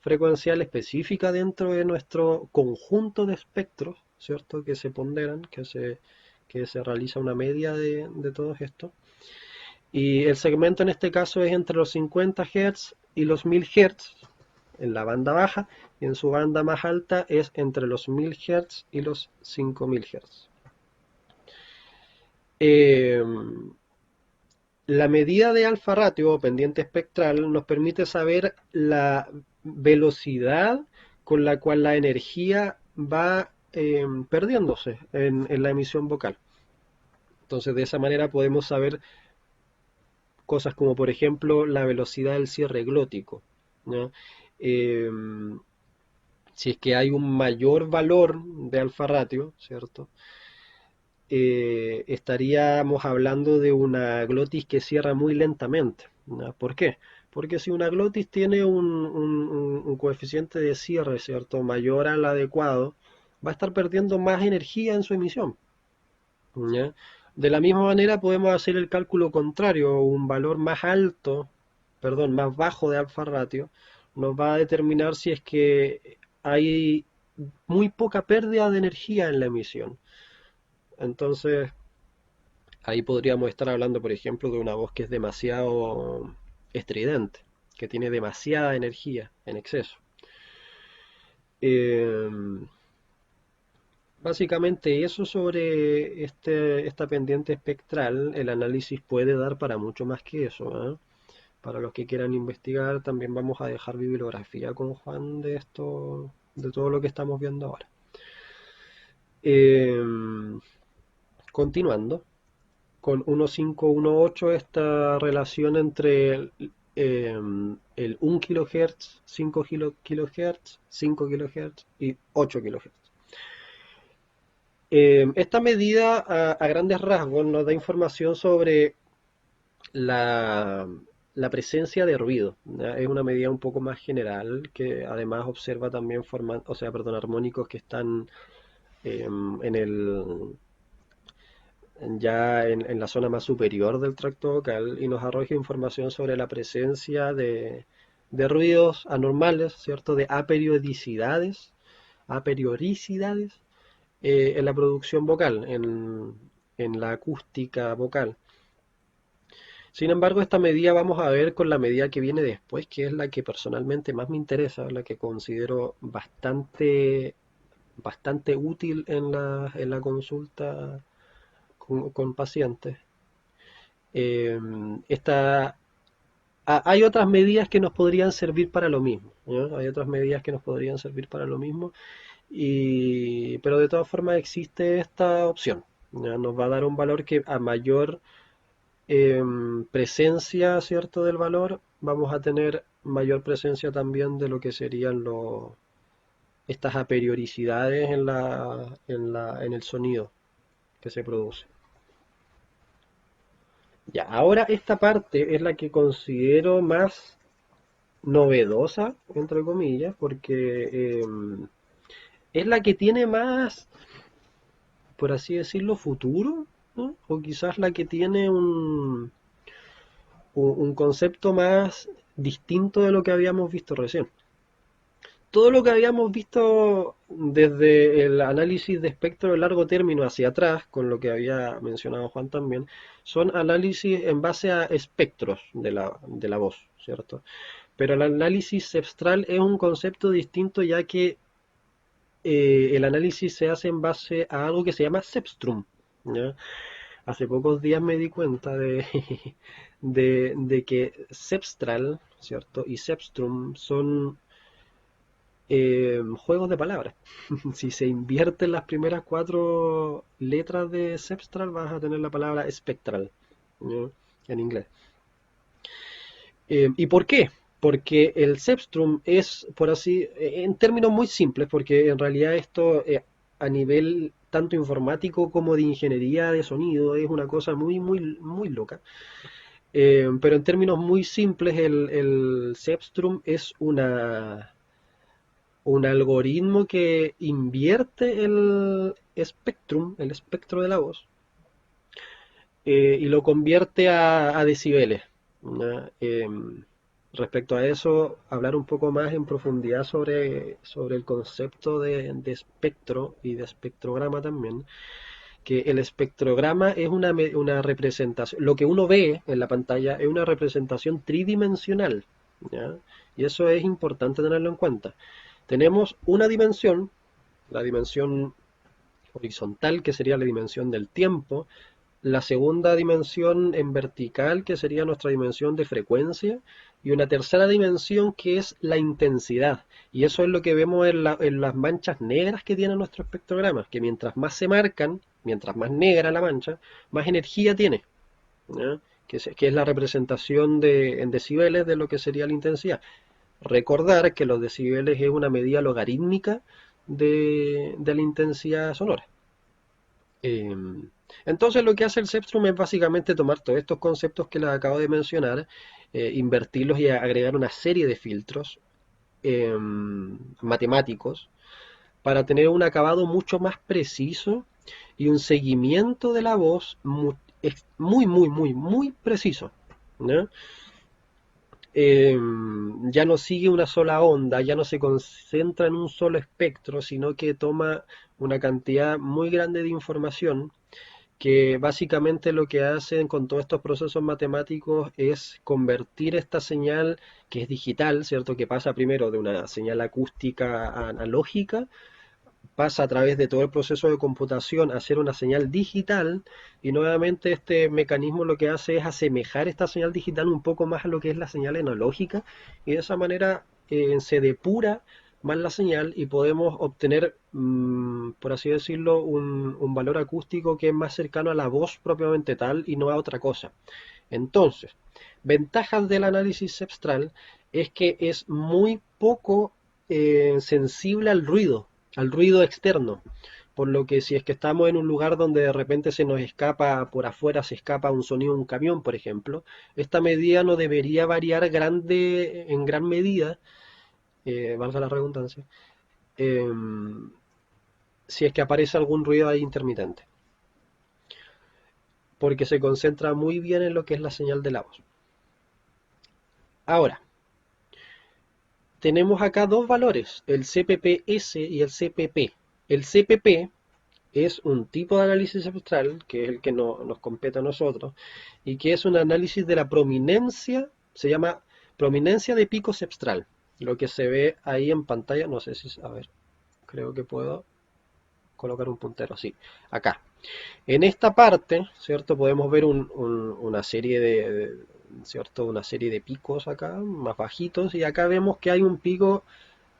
[SPEAKER 2] frecuencial específica dentro de nuestro conjunto de espectros, ¿cierto? Que se ponderan, que se realiza una media de todos estos. Y el segmento en este caso es entre los 50 Hz y los 1000 Hz en la banda baja, y en su banda más alta es entre los 1000 Hz y los 5000 Hz. Eh, La medida de alfa ratio o pendiente espectral nos permite saber la velocidad con la cual la energía va perdiéndose en la emisión vocal. Entonces, de esa manera podemos saber cosas como, por ejemplo, la velocidad del cierre glótico, ¿no? Eh, si es que hay un mayor valor de alfa ratio, ¿cierto? Estaríamos hablando de una glotis que cierra muy lentamente, ¿no? ¿Por qué? Porque si una glotis tiene un coeficiente de cierre, ¿cierto?, mayor al adecuado, va a estar perdiendo más energía en su emisión, ¿ya? De la misma manera podemos hacer el cálculo contrario, un valor más alto, perdón, más bajo de alfa ratio, nos va a determinar si es que hay muy poca pérdida de energía en la emisión. Entonces, ahí podríamos estar hablando, por ejemplo, de una voz que es demasiado estridente, que tiene demasiada energía en exceso. Eh, Básicamente eso sobre esta pendiente espectral. El análisis puede dar para mucho más que eso, ¿eh? Para los que quieran investigar, también vamos a dejar bibliografía con Juan de esto, de todo lo que estamos viendo ahora. Eh, Continuando con 1518, esta relación entre el 1 kHz, 5 kHz, 5 kHz y 8 kHz. Esta medida a grandes rasgos nos da información sobre la, la presencia de ruido, ¿ya? Es una medida un poco más general que además observa también o sea, perdón, armónicos que están en el en la zona más superior del tracto vocal y nos arroja información sobre la presencia de ruidos anormales, ¿cierto? De aperiodicidades en la producción vocal, en la acústica vocal. Sin embargo, esta medida vamos a ver con la medida que viene después, que es la que personalmente más me interesa, la que considero bastante útil en la consulta con pacientes. Eh, esta, Hay otras medidas que nos podrían servir para lo mismo, ¿no? Hay otras medidas que nos podrían servir para lo mismo, pero de todas formas existe esta opción. ¿Ya? Nos va a dar un valor que a mayor presencia, ¿cierto?, del valor, vamos a tener mayor presencia también de lo que serían estas aperiodicidades en el sonido que se produce. Ya, ahora esta parte es la que considero más novedosa, entre comillas, porque es la que tiene más, por así decirlo, futuro, ¿no? O quizás la que tiene un concepto más distinto de lo que habíamos visto recién. Todo lo que habíamos visto desde el análisis de espectro de largo término hacia atrás, con lo que había mencionado Juan también, son análisis en base a espectros de la voz, ¿cierto? Pero el análisis cepstral es un concepto distinto ya que el análisis se hace en base a algo que se llama cepstrum, ¿ya? Hace pocos días me di cuenta de que cepstral, ¿cierto? Y cepstrum son juegos de palabras. Si se invierten las primeras cuatro letras de cepstral, vas a tener la palabra spectral, ¿ya? En inglés. ¿Y por qué? Porque el Cepstrum es, por así, en términos muy simples, porque en realidad esto a nivel tanto informático como de ingeniería de sonido es una cosa muy loca. Pero en términos muy simples, el Cepstrum es un algoritmo que invierte el espectro de la voz, y lo convierte a decibeles, ¿ya? Respecto a eso, hablar un poco más en profundidad sobre el concepto de espectro y de espectrograma también, que el espectrograma es una representación, lo que uno ve en la pantalla es una representación tridimensional, ¿ya? Y eso es importante tenerlo en cuenta. Tenemos una dimensión, la dimensión horizontal, que sería la dimensión del tiempo, la segunda dimensión en vertical, que sería nuestra dimensión de frecuencia, y una tercera dimensión que es la intensidad. Y eso es lo que vemos en las manchas negras que tienen nuestros espectrogramas, que mientras más se marcan, mientras más negra la mancha, más energía tiene, ¿ya? Que es la representación en decibeles de lo que sería la intensidad. Recordar que los decibeles es una medida logarítmica de la intensidad sonora. Eh, entonces lo que hace el Cepstrum es básicamente tomar todos estos conceptos que les acabo de mencionar, invertirlos y agregar una serie de filtros matemáticos para tener un acabado mucho más preciso y un seguimiento de la voz muy preciso, ¿no? Ya no sigue una sola onda, ya no se concentra en un solo espectro, sino que toma una cantidad muy grande de información que básicamente lo que hacen con todos estos procesos matemáticos es convertir esta señal que es digital, ¿cierto? Que pasa primero de una señal acústica analógica, pasa a través de todo el proceso de computación a ser una señal digital, y nuevamente este mecanismo lo que hace es asemejar esta señal digital un poco más a lo que es la señal analógica, y de esa manera se depura más la señal y podemos obtener, por así decirlo, un valor acústico que es más cercano a la voz propiamente tal y no a otra cosa. Entonces, ventajas del análisis cepstral es que es muy poco sensible al ruido externo. por lo que si es que estamos en un lugar donde de repente se nos escapa, por afuera se escapa un sonido de un camión, por ejemplo, esta medida no debería variar en gran medida, valga la redundancia, em, si es que aparece algún ruido ahí intermitente, porque se concentra muy bien en lo que es la señal de la voz. Ahora, tenemos acá dos valores, el CPP-S y el CPP. El CPP es un tipo de análisis espectral, que es el que nos compete a nosotros, y que es un análisis de la prominencia, se llama prominencia de pico septral. Lo que se ve ahí en pantalla, no sé si, a ver, creo que puedo colocar un puntero, sí, acá. En esta parte, ¿cierto? Podemos ver una serie ¿cierto? Una serie de picos acá, más bajitos, y acá vemos que hay un pico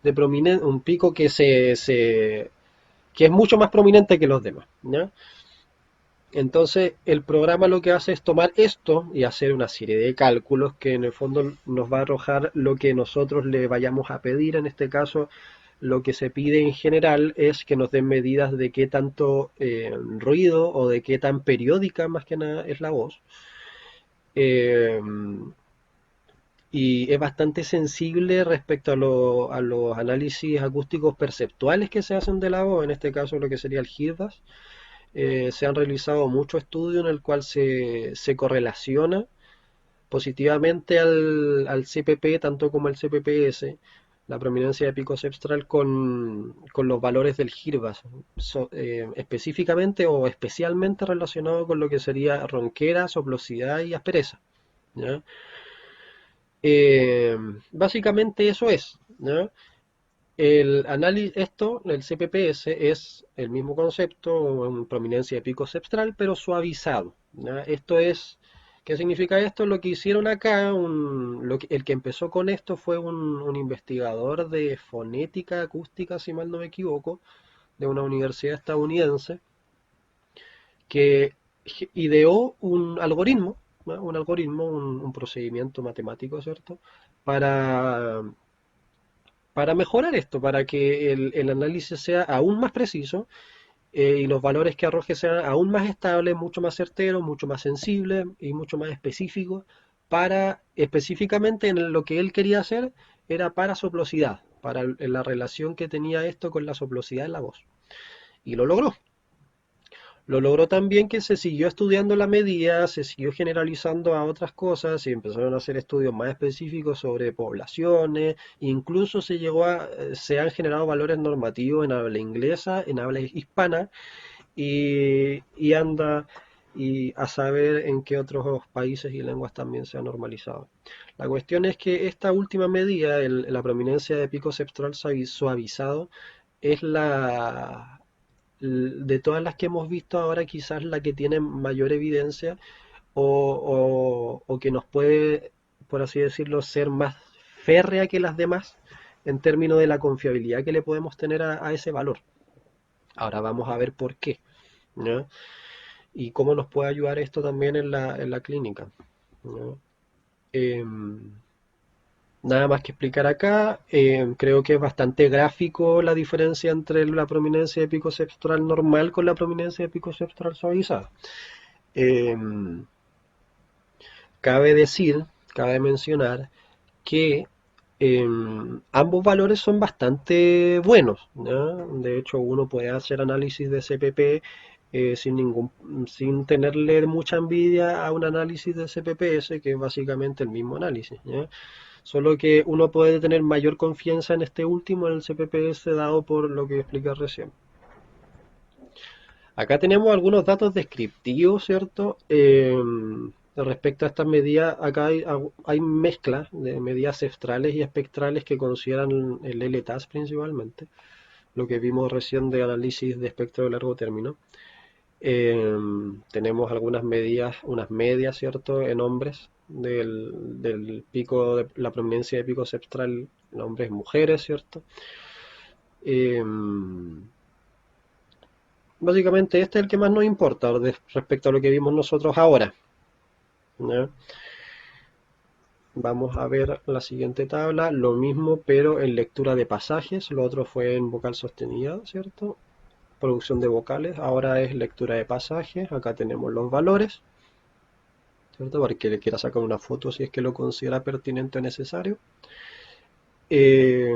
[SPEAKER 2] de prominencia, un pico que es mucho más prominente que los demás, ¿ya? Entonces, el programa lo que hace es tomar esto y hacer una serie de cálculos que en el fondo nos va a arrojar lo que nosotros le vayamos a pedir. En este caso, lo que se pide en general es que nos den medidas de qué tanto ruido o de qué tan periódica más que nada es la voz. Eh, y es bastante sensible respecto a los análisis acústicos perceptuales que se hacen de la voz, en este caso lo que sería el HIRDAS. Se han realizado muchos estudios en el cual se correlaciona positivamente al CPP, tanto como al CPPS, la prominencia de pico septral con los valores del HIRVAS, específicamente o especialmente relacionado con lo que sería ronquera, soplosidad y aspereza, ¿ya? Eh, Básicamente eso es, ¿ya? El análisis, el CPPS es el mismo concepto, en prominencia de pico septral, pero suavizado, ¿ya? Esto es, ¿qué significa esto? Lo que hicieron acá, el que empezó con esto fue un investigador de fonética acústica, si mal no me equivoco, de una universidad estadounidense, que ideó un algoritmo, ¿no? Un procedimiento matemático, ¿cierto? Para mejorar esto, para que el análisis sea aún más preciso y los valores que arroje sean aún más estables, mucho más certeros, mucho más sensibles y mucho más específicos para específicamente en lo que él quería hacer era para soplosidad, para la relación que tenía esto con la soplosidad en la voz. Y lo logró. Lo logró también que se siguió estudiando la medida, se siguió generalizando a otras cosas y empezaron a hacer estudios más específicos sobre poblaciones, incluso se han generado valores normativos en habla inglesa, en habla hispana y anda y a saber en qué otros países y lenguas también se ha normalizado. La cuestión es que esta última medida, la prominencia de pico septral suavizado, es de todas las que hemos visto ahora, quizás la que tiene mayor evidencia o que nos puede, por así decirlo, ser más férrea que las demás en términos de la confiabilidad que le podemos tener a ese valor. Ahora vamos a ver por qué, ¿no? Y cómo nos puede ayudar esto también en la clínica, ¿no? Em, Nada más que explicar acá, creo que es bastante gráfico la diferencia entre la prominencia de pico septral normal con la prominencia de pico septral suavizada. Eh, Cabe decir, cabe mencionar que ambos valores son bastante buenos, ¿no? De hecho, uno puede hacer análisis de CPP sin tenerle mucha envidia a un análisis de CPPS, que es básicamente el mismo análisis, ¿ya? Solo que uno puede tener mayor confianza en este último, en el CPPS, dado por lo que expliqué recién. Acá tenemos algunos datos descriptivos, ¿cierto? Respecto a estas medidas, acá hay mezclas de medidas cestrales y espectrales que consideran el LTAS principalmente, lo que vimos recién de análisis de espectro de largo término. Tenemos algunas medidas, unas medias, ¿cierto?, en hombres del pico, de la prominencia de pico septral en hombres y mujeres, ¿cierto? Básicamente este es el que más nos importa respecto a lo que vimos nosotros ahora, ¿ya? Vamos a ver la siguiente tabla, lo mismo pero en lectura de pasajes, lo otro fue en vocal sostenida, ¿cierto? producción de vocales, ahora es lectura de pasajes, acá tenemos los valores, ¿cierto? Para que le quiera sacar una foto si es que lo considera pertinente o necesario. Eh,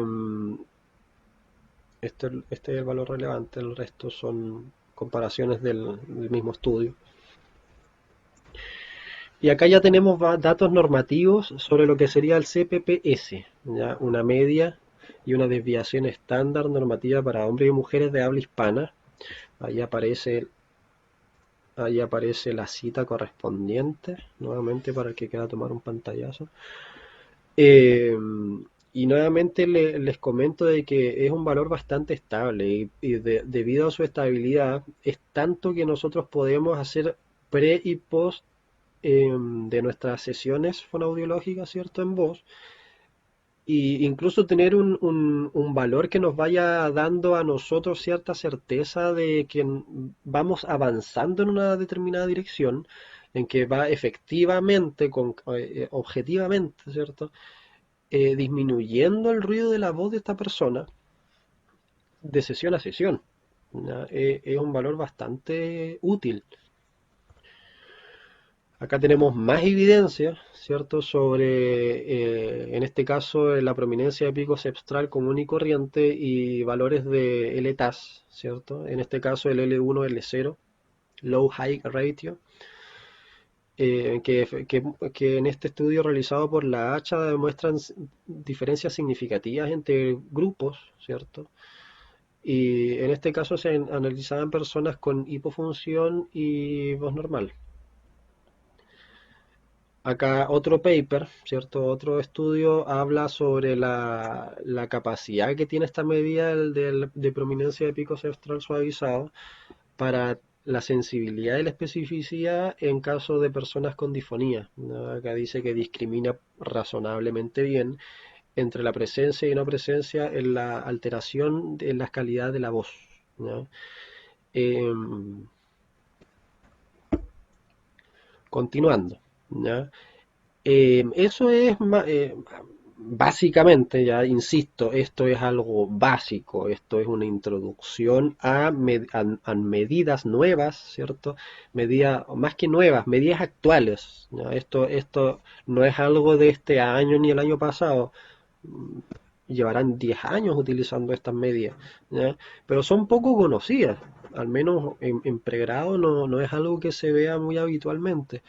[SPEAKER 2] este es el valor relevante, el resto son comparaciones del mismo estudio. Y acá ya tenemos datos normativos sobre lo que sería el CPPS, ¿ya? Una media y una desviación estándar normativa para hombres y mujeres de habla hispana. Ahí aparece, ahí aparece la cita correspondiente, nuevamente para el que quiera tomar un pantallazo. Eh, y nuevamente les comento de que es un valor bastante estable debido a su estabilidad es tanto que nosotros podemos hacer pre y post de nuestras sesiones fonoaudiológicas, ¿cierto? En voz, y incluso tener un valor que nos vaya dando a nosotros cierta certeza de que vamos avanzando en una determinada dirección, en que va efectivamente, objetivamente, ¿cierto? Disminuyendo el ruido de la voz de esta persona de sesión a sesión. ¿Ya? Es un valor bastante útil. Acá tenemos más evidencia, ¿cierto?, sobre, en este caso, la prominencia de pico cepstral común y corriente y valores de LTAS, ¿cierto? En este caso el L1, L0, Low High Ratio, que en este estudio realizado por la Hacha demuestran diferencias significativas entre grupos, ¿cierto? Y en este caso se analizaban personas con hipofunción y voz normal. Acá otro paper, ¿cierto? Otro estudio habla sobre la capacidad que tiene esta medida de prominencia de pico cepstral suavizado para la sensibilidad y la especificidad en caso de personas con disfonía, ¿no? Acá dice que discrimina razonablemente bien entre la presencia y no presencia en la alteración en la calidad de la voz, ¿no? Continuando, ¿ya? Eso es básicamente, ya insisto, esto es algo básico, esto es una introducción a medidas nuevas, ¿cierto? Medidas, más que nuevas, medidas actuales, ¿ya? Esto no es algo de este año ni el año pasado, llevarán 10 años utilizando estas medidas, ¿ya? Pero son poco conocidas, al menos en pregrado no es algo que se vea muy habitualmente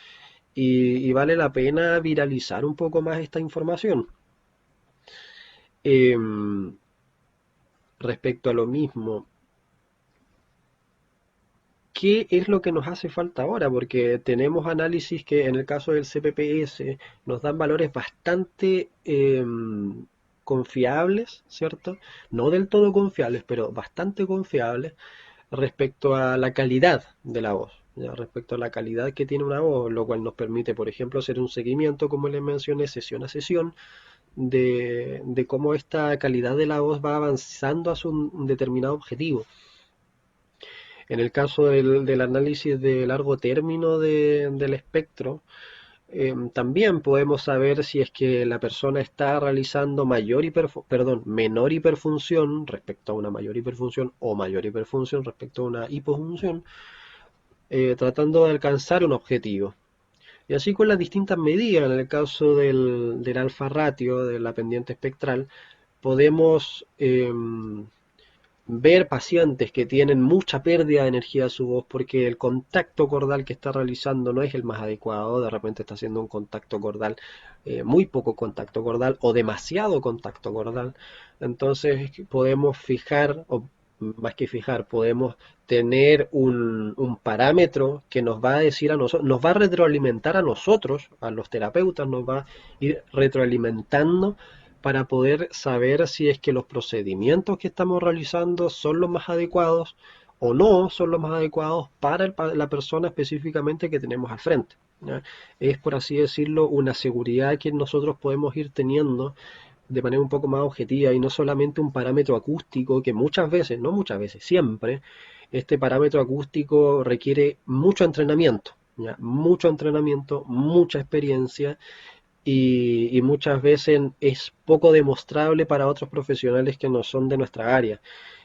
[SPEAKER 2] y vale la pena viralizar un poco más esta información. Em, Respecto a lo mismo, ¿qué es lo que nos hace falta ahora? Porque tenemos análisis que en el caso del CPPS nos dan valores bastante confiables, ¿cierto? No del todo confiables, pero bastante confiables respecto a la calidad de la voz, ¿ya? Respecto a la calidad que tiene una voz, lo cual nos permite, por ejemplo, hacer un seguimiento, como les mencioné, sesión a sesión, de cómo esta calidad de la voz va avanzando hacia un determinado objetivo. En el caso del análisis de largo término del espectro, también podemos saber si es que la persona está realizando menor hiperfunción respecto a una mayor hiperfunción o mayor hiperfunción respecto a una hipofunción, tratando de alcanzar un objetivo. Y así con las distintas medidas, en el caso del alfa ratio, de la pendiente espectral, podemos ver pacientes que tienen mucha pérdida de energía de su voz porque el contacto cordal que está realizando no es el más adecuado, de repente está haciendo un contacto cordal, muy poco contacto cordal o demasiado contacto cordal. Entonces podemos fijar, o más que fijar, podemos tener un parámetro que nos va a decir a nosotros, nos va a retroalimentar a nosotros, a los terapeutas, nos va a ir retroalimentando para poder saber si es que los procedimientos que estamos realizando son los más adecuados o no son los más adecuados para la persona específicamente que tenemos al frente, ¿ya? Es, por así decirlo, una seguridad que nosotros podemos ir teniendo de manera un poco más objetiva y no solamente un parámetro acústico que muchas veces, no muchas veces, siempre, este parámetro acústico requiere mucho entrenamiento, ¿ya? Mucho entrenamiento, mucha experiencia y muchas veces es poco demostrable para otros profesionales que no son de nuestra área.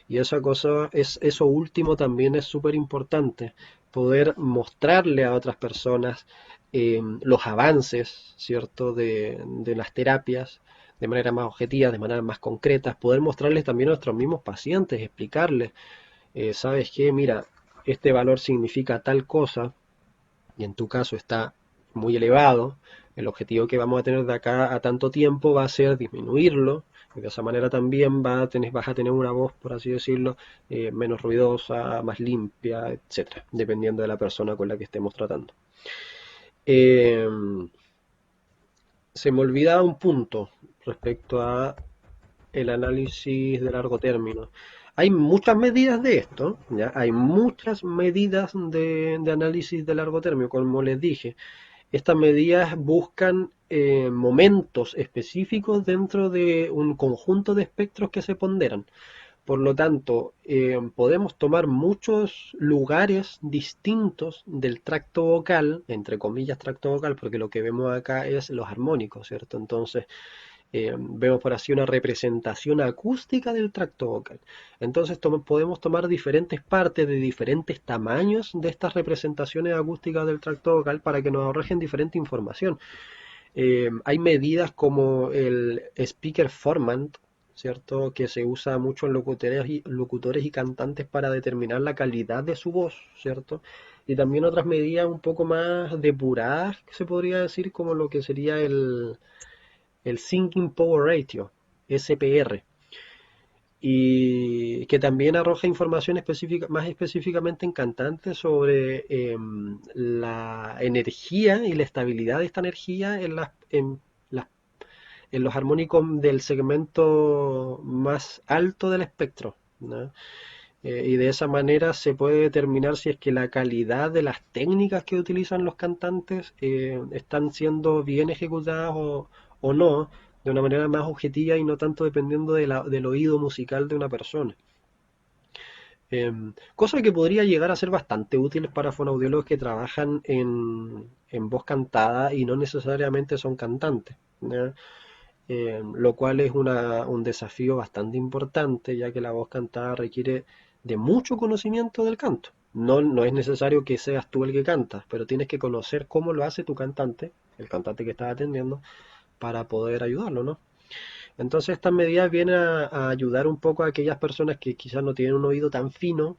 [SPEAKER 2] Y esa cosa eso último también es súper importante, poder mostrarle a otras personas los avances, ¿cierto?, de las terapias de manera más objetiva, de manera más concreta, poder mostrarles también a nuestros mismos pacientes, explicarles, ¿sabes qué? Mira, este valor significa tal cosa, y en tu caso está muy elevado, el objetivo que vamos a tener de acá a tanto tiempo va a ser disminuirlo, y de esa manera también vas a tener una voz, por así decirlo, menos ruidosa, más limpia, etcétera, dependiendo de la persona con la que estemos tratando. Eh, Se me olvidaba un punto respecto a el análisis de largo término. Hay muchas medidas de esto, ¿ya? Hay muchas medidas de análisis de largo término, como les dije. Estas medidas buscan momentos específicos dentro de un conjunto de espectros que se ponderan. Por lo tanto, podemos tomar muchos lugares distintos del tracto vocal, entre comillas tracto vocal, porque lo que vemos acá es los armónicos, ¿cierto? Entonces, vemos por así una representación acústica del tracto vocal. Entonces podemos tomar diferentes partes de diferentes tamaños de estas representaciones acústicas del tracto vocal para que nos arrojen diferente información. Hay medidas como el speaker formant, ¿cierto? Que se usa mucho en locutores y cantantes para determinar la calidad de su voz, ¿cierto? Y también otras medidas un poco más depuradas, se podría decir, como lo que sería el Singing Power Ratio, SPR, y que también arroja información específica, más específicamente en cantantes sobre la energía y la estabilidad de esta energía en los armónicos del segmento más alto del espectro, ¿no? Y de esa manera se puede determinar si es que la calidad de las técnicas que utilizan los cantantes están siendo bien ejecutadas o no, de una manera más objetiva y no tanto dependiendo del oído musical de una persona. Cosa que podría llegar a ser bastante útil para fonoaudiólogos que trabajan en voz cantada y no necesariamente son cantantes, ¿ya? Lo cual es un desafío bastante importante, ya que la voz cantada requiere de mucho conocimiento del canto. No, no es necesario que seas tú el que cantas, pero tienes que conocer cómo lo hace tu cantante, el cantante que estás atendiendo, para poder ayudarlo, ¿no? Entonces estas medidas vienen a ayudar un poco a aquellas personas que quizás no tienen un oído tan fino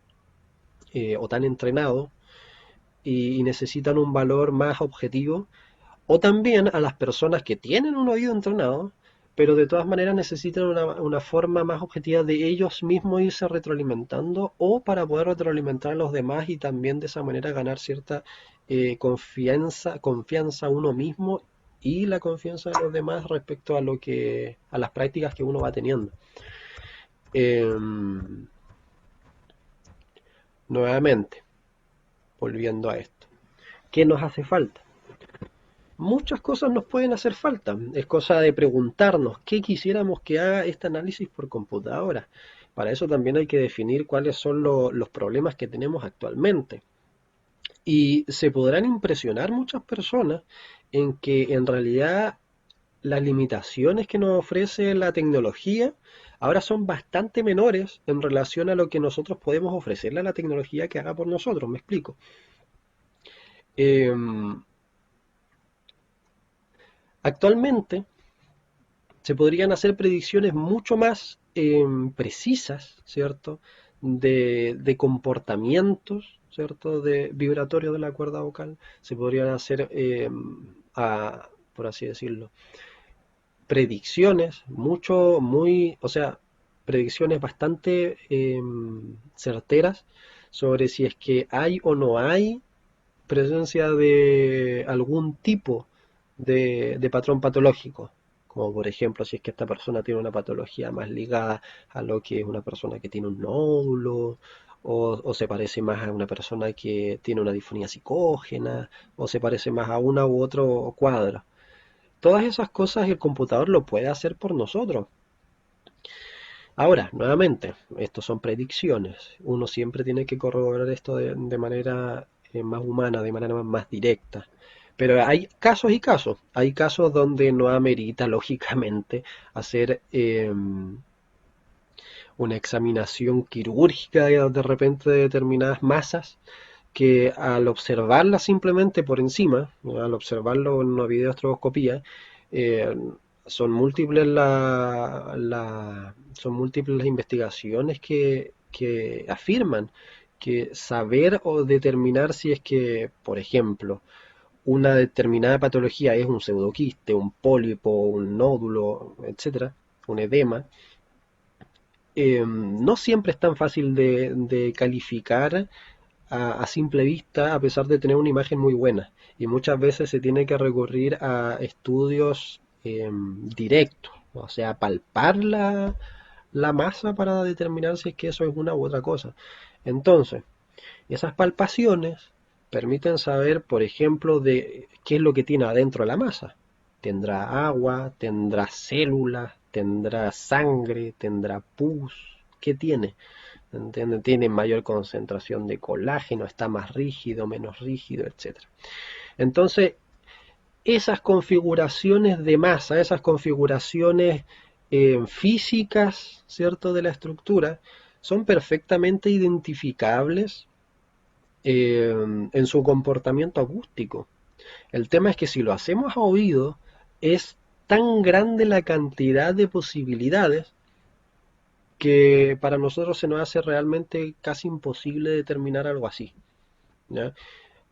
[SPEAKER 2] o tan entrenado y necesitan un valor más objetivo, o también a las personas que tienen un oído entrenado, pero de todas maneras necesitan una forma más objetiva de ellos mismos irse retroalimentando o para poder retroalimentar a los demás y también de esa manera ganar cierta confianza uno mismo y la confianza de los demás respecto a las prácticas que uno va teniendo. Em, Nuevamente, volviendo a esto, ¿qué nos hace falta? Muchas cosas nos pueden hacer falta. Es cosa de preguntarnos qué quisiéramos que haga este análisis por computadora. Para eso también hay que definir cuáles son los problemas que tenemos actualmente. Y se podrán impresionar muchas personas en que en realidad las limitaciones que nos ofrece la tecnología ahora son bastante menores en relación a lo que nosotros podemos ofrecerle a la tecnología que haga por nosotros. Me explico. Em, Actualmente se podrían hacer predicciones mucho más precisas, ¿cierto? De comportamientos, ¿cierto? De vibratorios de la cuerda vocal. Se podrían hacer, por así decirlo, predicciones o sea, predicciones bastante certeras sobre si es que hay o no hay presencia de algún tipo de patrón patológico, como por ejemplo si es que esta persona tiene una patología más ligada a lo que es una persona que tiene un nódulo, o se parece más a una persona que tiene una disfonía psicógena, o se parece más a una u otro cuadro. Todas esas cosas el computador lo puede hacer por nosotros. Ahora, nuevamente, estos son predicciones. Uno siempre tiene que corroborar esto de manera más humana, de manera más directa. Pero hay casos y casos. Hay casos donde no amerita, lógicamente, hacer una examinación quirúrgica de repente de determinadas masas que al observarlas simplemente por encima, ¿no? Al observarlo en una videoestroboscopía, eh, son múltiples las investigaciones que afirman que saber o determinar si es que, por ejemplo, una determinada patología es un pseudoquiste, un pólipo, un nódulo, etcétera, un edema, no siempre es tan fácil de calificar a simple vista, a pesar de tener una imagen muy buena. Y muchas veces se tiene que recurrir a estudios directos, o sea, palpar la masa para determinar si es que eso es una u otra cosa. Entonces, esas palpaciones permiten saber, por ejemplo, de qué es lo que tiene adentro la masa. Tendrá agua, tendrá células, tendrá sangre, tendrá pus. ¿Qué tiene? ¿Entienden? Tiene mayor concentración de colágeno, está más rígido, menos rígido, etcétera. Entonces, esas configuraciones de masa, esas configuraciones físicas, ¿cierto?, de la estructura, son perfectamente identificables en su comportamiento acústico. El tema es que si lo hacemos a oído, es tan grande la cantidad de posibilidades que para nosotros se nos hace realmente casi imposible determinar algo así, ¿ya?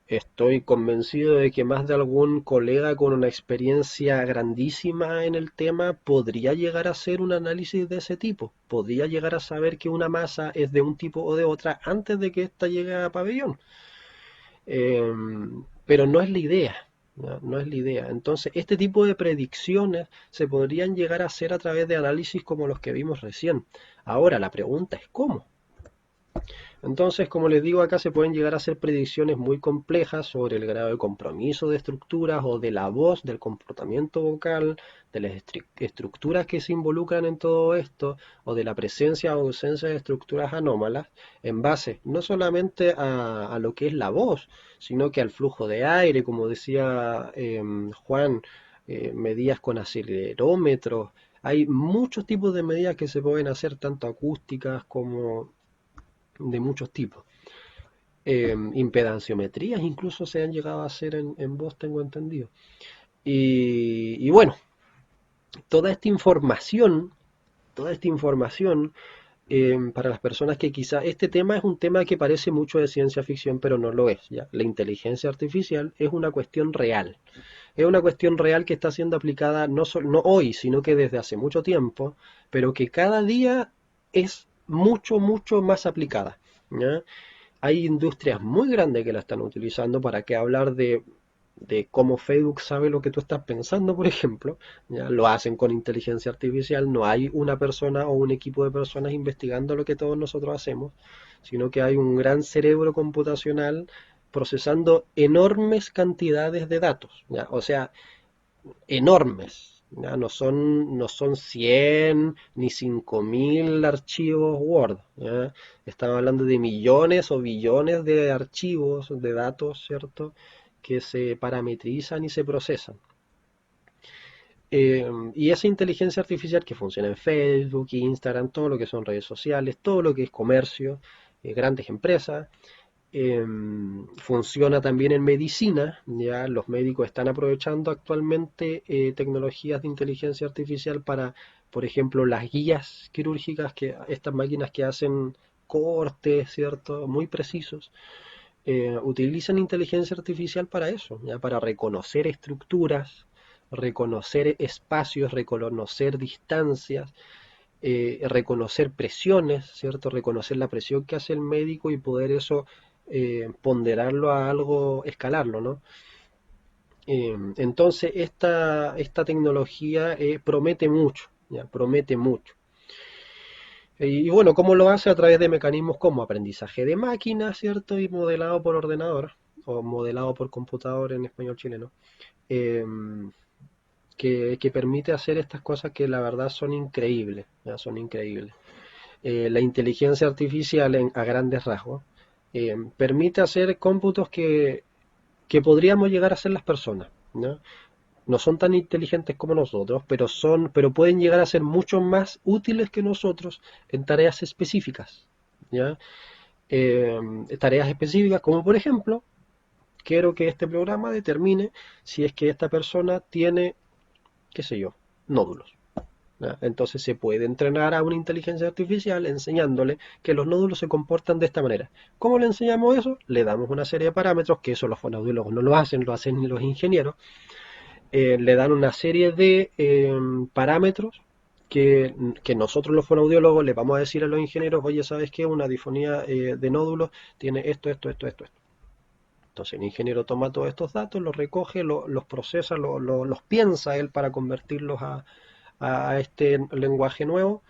[SPEAKER 2] Estoy convencido de que más de algún colega con una experiencia grandísima en el tema podría llegar a hacer un análisis de ese tipo, podría llegar a saber que una masa es de un tipo o de otra antes de que ésta llegue a pabellón. Eh, pero no es la idea, ¿no? No es la idea. Entonces, este tipo de predicciones se podrían llegar a hacer a través de análisis como los que vimos recién. Ahora, la pregunta es ¿cómo? Entonces, como les digo, acá se pueden llegar a hacer predicciones muy complejas sobre el grado de compromiso de estructuras o de la voz, del comportamiento vocal, de las estructuras que se involucran en todo esto, o de la presencia o ausencia de estructuras anómalas, en base no solamente a lo que es la voz, sino que al flujo de aire, como decía Juan, medidas con acelerómetros. Hay muchos tipos de medidas que se pueden hacer, tanto acústicas como de muchos tipos. Impedanciometrías incluso se han llegado a hacer en voz, tengo entendido. Y bueno, toda esta información, toda esta información para las personas que quizá este tema es un tema que parece mucho de ciencia ficción, pero no lo es, ¿ya? La inteligencia artificial es una cuestión real. Es una cuestión real que está siendo aplicada no hoy, sino que desde hace mucho tiempo, pero que cada día es mucho, mucho más aplicada, ¿ya? Hay industrias muy grandes que la están utilizando. Para qué hablar de cómo Facebook sabe lo que tú estás pensando, por ejemplo. Ya lo hacen con inteligencia artificial. No hay una persona o un equipo de personas investigando lo que todos nosotros hacemos, sino que hay un gran cerebro computacional procesando enormes cantidades de datos, ¿ya? O sea, enormes. ¿Ya? No son 100 ni 5000 archivos Word. ¿Ya? Estamos hablando de millones o billones de archivos, de datos, ¿cierto? Que se parametrizan y se procesan. Y esa inteligencia artificial que funciona en Facebook, Instagram, todo lo que son redes sociales, todo lo que es comercio, grandes empresas, funciona también en medicina. Ya los médicos están aprovechando actualmente tecnologías de inteligencia artificial para, por ejemplo, las guías quirúrgicas, que estas máquinas que hacen cortes, ¿cierto? Muy precisos, utilizan inteligencia artificial para eso, ya para reconocer estructuras, reconocer espacios, reconocer distancias, reconocer presiones, ¿cierto? Reconocer la presión que hace el médico y poder eso ponderarlo a algo, escalarlo, ¿no? Entonces esta tecnología promete mucho, ¿ya? Promete mucho. Y bueno, ¿cómo lo hace? A través de mecanismos como aprendizaje de máquina, ¿cierto? Y modelado por ordenador, o modelado por computador en español chileno, eh, que permite hacer estas cosas que la verdad son increíbles, ¿ya? Son increíbles. La inteligencia artificial a grandes rasgos permite hacer cómputos que podríamos llegar a hacer las personas, ¿no? No son tan inteligentes como nosotros, pero pueden llegar a ser mucho más útiles que nosotros en tareas específicas, ¿ya? Eh, Tareas específicas como por ejemplo, quiero que este programa determine si es que esta persona tiene, qué sé yo, nódulos. ¿Ya? Entonces se puede entrenar a una inteligencia artificial enseñándole que los nódulos se comportan de esta manera. ¿Cómo le enseñamos eso? Le damos una serie de parámetros, que eso los fonoaudiólogos no lo hacen los ingenieros. Le dan una serie de parámetros que nosotros los fonoaudiólogos le vamos a decir a los ingenieros, oye, ¿sabes qué? Una difonía de nódulos tiene esto. Entonces el ingeniero toma todos estos datos, los recoge, los procesa, los piensa él para convertirlos a este lenguaje nuevo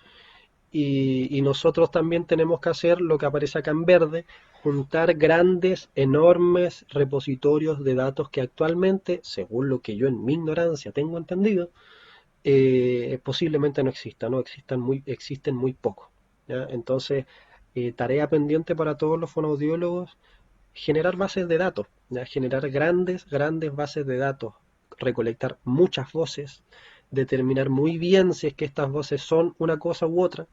[SPEAKER 2] y nosotros también tenemos que hacer lo que aparece acá en verde, juntar grandes, enormes repositorios de datos que actualmente, según lo que yo en mi ignorancia tengo entendido, posiblemente no existan, ¿no? Existen muy pocos. ¿Ya? Entonces, tarea pendiente para todos los fonoaudiólogos, generar bases de datos, ¿ya? Generar grandes bases de datos, recolectar muchas voces, determinar muy bien si es que estas voces son una cosa u otra,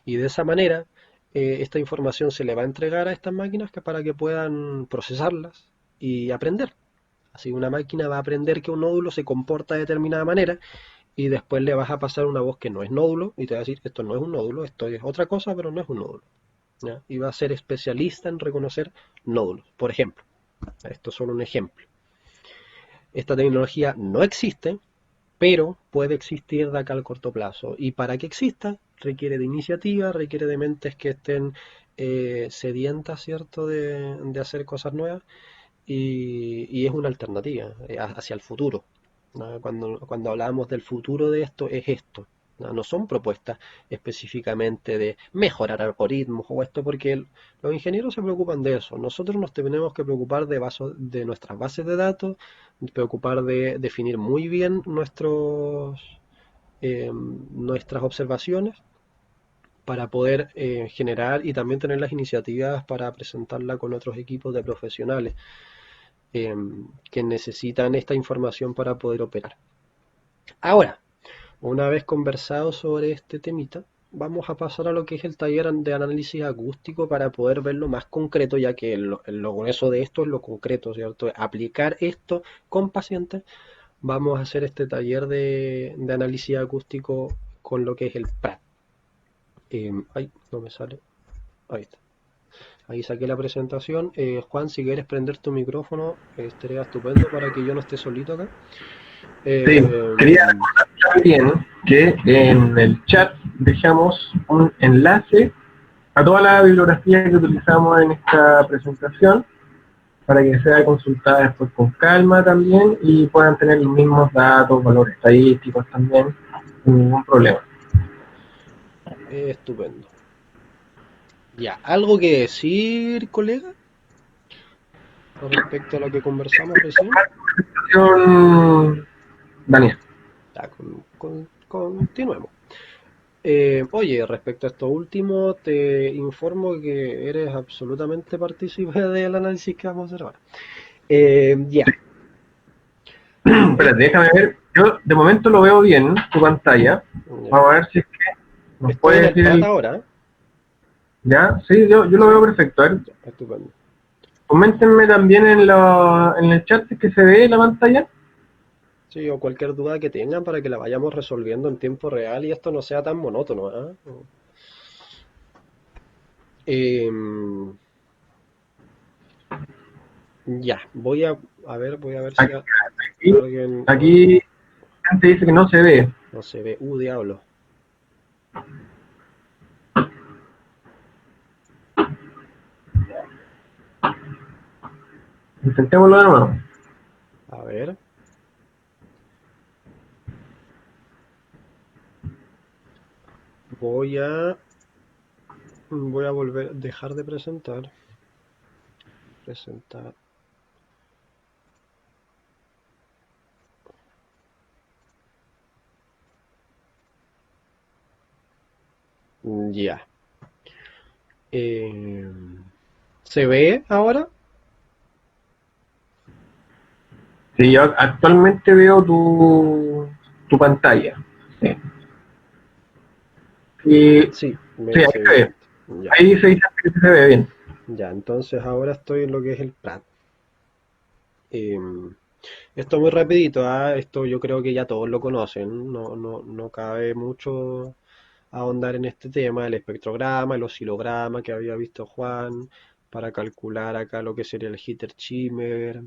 [SPEAKER 2] y de esa manera esta información se le va a entregar a estas máquinas para que puedan procesarlas y aprender. Así una máquina va a aprender que un nódulo se comporta de determinada manera y después le vas a pasar una voz que no es nódulo y te va a decir, esto no es un nódulo, esto es otra cosa, pero no es un nódulo. ¿Ya? Y va a ser especialista en reconocer nódulos. Por ejemplo, esto es solo un ejemplo. Esta tecnología no existe, pero puede existir de acá al corto plazo. Y para que exista, requiere de iniciativa, requiere de mentes que estén sedientas, ¿cierto?, de hacer cosas nuevas y es una alternativa hacia el futuro. ¿No? Cuando hablamos del futuro de esto, es esto. ¿No? No son propuestas específicamente de mejorar algoritmos o esto, porque los ingenieros se preocupan de eso. Nosotros nos tenemos que preocupar de nuestras bases de datos, preocupar de definir muy bien nuestras observaciones para poder generar y también tener las iniciativas para presentarla con otros equipos de profesionales eh, que necesitan esta información para poder operar. Ahora, una vez conversado sobre este temita, vamos a pasar a lo que es el taller de análisis acústico para poder verlo más concreto, ya que lo grueso de esto es lo concreto, ¿cierto? Aplicar esto con pacientes. Vamos a hacer este taller de análisis acústico con lo que es el PRAT. Ay, no me sale. Ahí está. Ahí saqué la presentación. Juan, si quieres prender tu micrófono, estaría estupendo para que yo no esté solito acá.
[SPEAKER 1] Sí,
[SPEAKER 2] Eh,
[SPEAKER 1] quería recordar también que en el chat dejamos un enlace a toda la bibliografía que utilizamos en esta presentación para que sea consultada después con calma también y puedan tener los mismos datos, valores estadísticos también, sin ningún problema.
[SPEAKER 2] Estupendo. Ya, ¿algo que decir, colega, con respecto a lo que conversamos recién?
[SPEAKER 1] Daniel.
[SPEAKER 2] Ya, continuemos. Oye, respecto a esto último, te informo que eres absolutamente partícipe del análisis que vamos a hacer ahora. Ya,
[SPEAKER 1] Espérate, déjame ver. Yo de momento lo veo bien, tu pantalla.
[SPEAKER 2] ya.
[SPEAKER 1] Vamos a ver si es que nos
[SPEAKER 2] Estoy en
[SPEAKER 1] puede
[SPEAKER 2] el
[SPEAKER 1] decir
[SPEAKER 2] prat
[SPEAKER 1] el...
[SPEAKER 2] ahora, ¿eh?
[SPEAKER 1] ¿Ya? Sí, yo lo
[SPEAKER 2] ¿Sí?
[SPEAKER 1] veo perfecto. A ver,
[SPEAKER 2] Ya, estupendo.
[SPEAKER 1] coméntenme también en el chat si es que se ve la pantalla.
[SPEAKER 2] Sí, o cualquier duda que tengan para que la vayamos resolviendo en tiempo real y esto no sea tan monótono, ¿eh? Em, ya, voy a ver si
[SPEAKER 1] Aquí, aquí,
[SPEAKER 2] alguien
[SPEAKER 1] aquí gente dice que no se ve.
[SPEAKER 2] no se ve. Diablo.
[SPEAKER 1] Intentémoslo de nuevo.
[SPEAKER 2] A ver, voy a voy a volver, dejar de presentar, presentar. Ya. ¿Se ve ahora?
[SPEAKER 1] Sí, yo actualmente veo tu pantalla. Sí. Y,
[SPEAKER 2] Sí, me
[SPEAKER 1] sí, ahí
[SPEAKER 2] dice
[SPEAKER 1] se ve.
[SPEAKER 2] vigente. Ya,
[SPEAKER 1] Ahí se dice que se ve bien.
[SPEAKER 2] ya, entonces ahora estoy en lo que es el Prat. Em, Esto muy rapidito, esto yo creo que ya todos lo conocen, no cabe mucho ahondar en este tema, el espectrograma, el oscilograma que había visto Juan, para calcular acá lo que sería el jitter shimmer,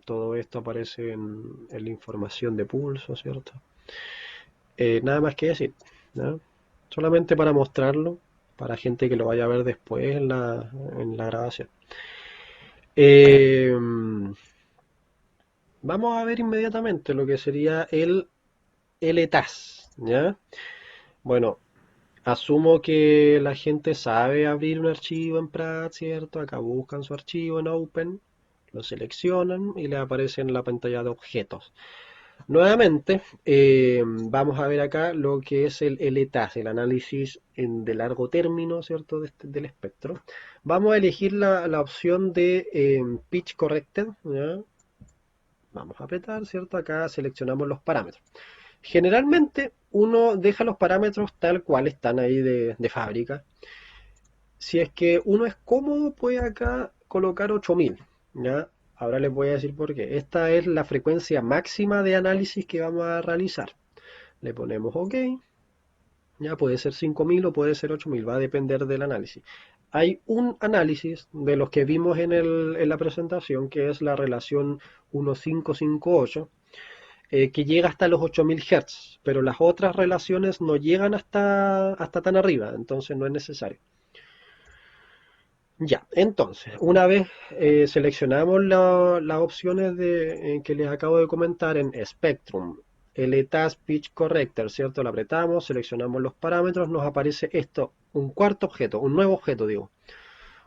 [SPEAKER 2] todo esto aparece en la información de pulso, ¿cierto? Nada más que decir, ¿no? Solamente para mostrarlo, para gente que lo vaya a ver después en la grabación. Em, Vamos a ver inmediatamente lo que sería el LTAS, ¿ya? Bueno, asumo que la gente sabe abrir un archivo en Pratt, ¿cierto? Acá buscan su archivo en Open, lo seleccionan y le aparece en la pantalla de objetos. Nuevamente, vamos a ver acá lo que es el LTAS, el análisis de largo término, ¿cierto? Del espectro. Vamos a elegir la opción de Pitch Corrected, ¿ya? Vamos a apretar, ¿cierto? Acá seleccionamos los parámetros. Generalmente uno deja los parámetros tal cual están ahí de fábrica. Si es que uno es cómodo, puede acá colocar 8000. ¿Ya? Ahora les voy a decir por qué. Esta es la frecuencia máxima de análisis que vamos a realizar. Le ponemos OK. Ya puede ser 5000 o puede ser 8000, va a depender del análisis. Hay un análisis de los que vimos en la presentación que es la relación 1558 que llega hasta los 8000 Hz, pero las otras relaciones no llegan hasta tan arriba, entonces no es necesario. Ya, entonces, una vez seleccionamos las opciones que les acabo de comentar en Spectrum, LTAS Pitch Corrector, ¿cierto? Lo apretamos, seleccionamos los parámetros, nos aparece esto, un cuarto objeto, un nuevo objeto, digo.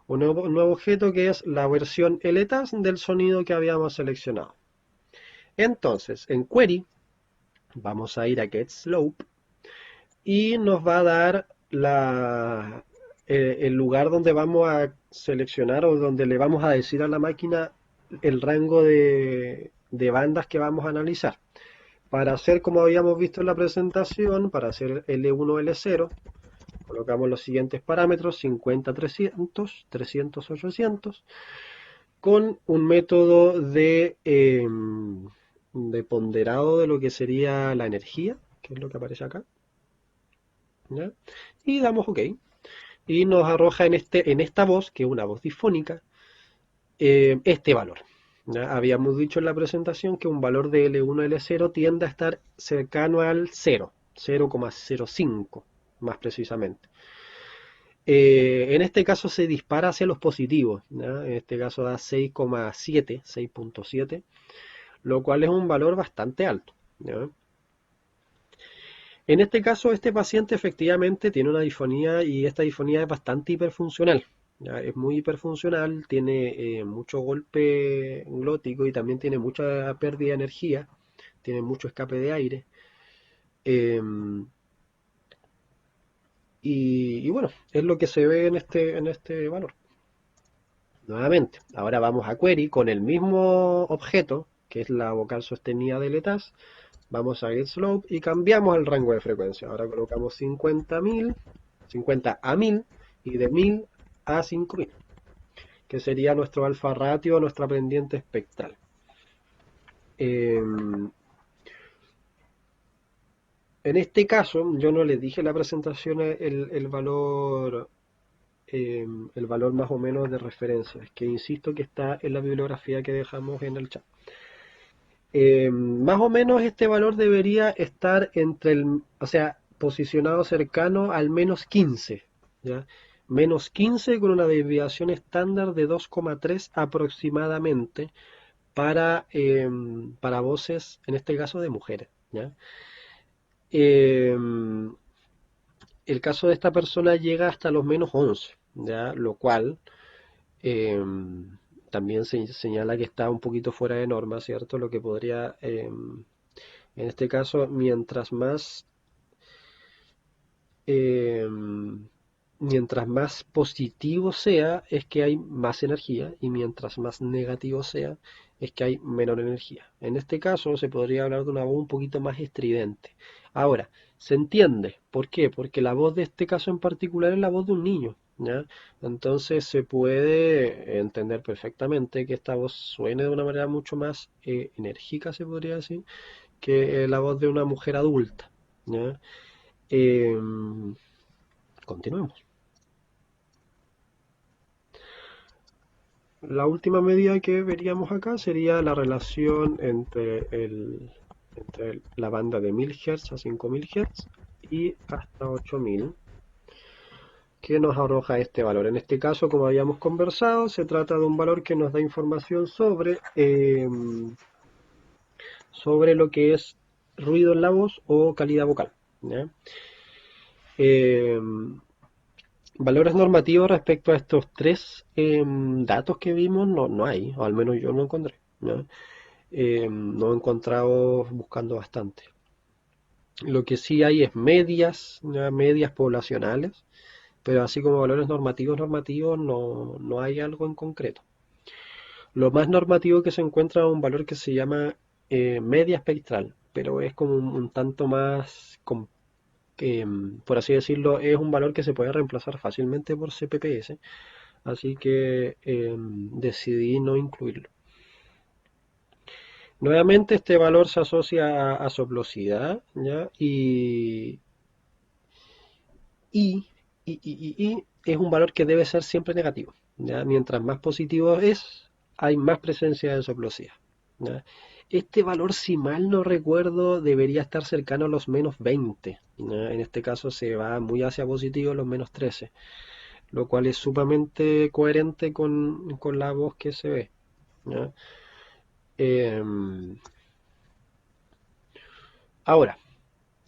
[SPEAKER 2] Un nuevo objeto que es la versión LTAS del sonido que habíamos seleccionado. Entonces, en Query, vamos a ir a Get Slope y nos va a dar el lugar donde vamos a seleccionar o donde le vamos a decir a la máquina el rango de bandas que vamos a analizar. Para hacer como habíamos visto en la presentación, para hacer L1, L0, colocamos los siguientes parámetros, 50, 300, 300, 800, con un método de ponderado de lo que sería la energía, que es lo que aparece acá. ¿Ya? Y damos OK. Y nos arroja en esta voz, que es una voz difónica, este valor. ¿Ya? Habíamos dicho en la presentación que un valor de L1 L0 tiende a estar cercano al 0, 0,05 más precisamente. En este caso se dispara hacia los positivos, ¿ya? En este caso da 6,7, 6.7, lo cual es un valor bastante alto. ¿Ya? En este caso, este paciente efectivamente tiene una disfonía y esta disfonía es bastante hiperfuncional. ¿Ya? Es muy hiperfuncional, tiene mucho golpe glótico y también tiene mucha pérdida de energía, tiene mucho escape de aire. eh, y bueno, es lo que se ve en este valor. Nuevamente, ahora vamos a query con el mismo objeto, que es la vocal sostenida de letas. Vamos a GetSlope y cambiamos el rango de frecuencia. Ahora colocamos 50.000, 50 a 1000 y de 1000 a 5000, que sería nuestro alfa ratio, nuestra pendiente espectral. Eh, en este caso, yo no les dije en la presentación el valor más o menos de referencia, es que insisto que está en la bibliografía que dejamos en el chat. Más o menos este valor debería estar o sea, posicionado cercano al menos 15, ¿ya? Menos 15 con una desviación estándar de 2,3 aproximadamente para voces, en este caso de mujeres, ¿ya? Em, el caso de esta persona llega hasta los menos 11, ¿ya? Lo cual también se señala que está un poquito fuera de norma, ¿cierto? Lo que podría en este caso, eh, mientras más positivo sea, es que hay más energía, y mientras más negativo sea, es que hay menor energía. En este caso se podría hablar de una voz un poquito más estridente. Ahora, se entiende. ¿Por qué? Porque la voz de este caso en particular es la voz de un niño, ¿ya? Entonces se puede entender perfectamente que esta voz suene de una manera mucho más enérgica, se podría decir, que la voz de una mujer adulta, ¿ya? Continuemos. La última medida que veríamos acá sería la relación entre la banda de 1000 Hz a 5000 Hz y hasta 8000, que nos arroja este valor. En este caso, como habíamos conversado, se trata de un valor que nos da información sobre lo que es ruido en la voz o calidad vocal, ¿ya? Eh, Valores normativos respecto a estos tres datos que vimos no hay, o al menos yo no encontré, ¿ya? No he encontrado buscando bastante. Lo que sí hay es medias, ¿ya? Medias poblacionales, pero así como valores normativos no hay algo en concreto. Lo más normativo que se encuentra es un valor que se llama media espectral, pero es como un tanto más, por así decirlo, es un valor que se puede reemplazar fácilmente por CPPS, así que decidí no incluirlo. Nuevamente este valor se asocia a soplosidad, ¿ya? Y, y es un valor que debe ser siempre negativo, ¿ya? Mientras más positivo es, hay más presencia de soplosidad, ¿ya? Este valor, si mal no recuerdo, debería estar cercano a los menos 20, ¿ya? En este caso se va muy hacia positivo, los menos 13, lo cual es sumamente coherente con la voz que se ve, ¿ya? Em, Ahora,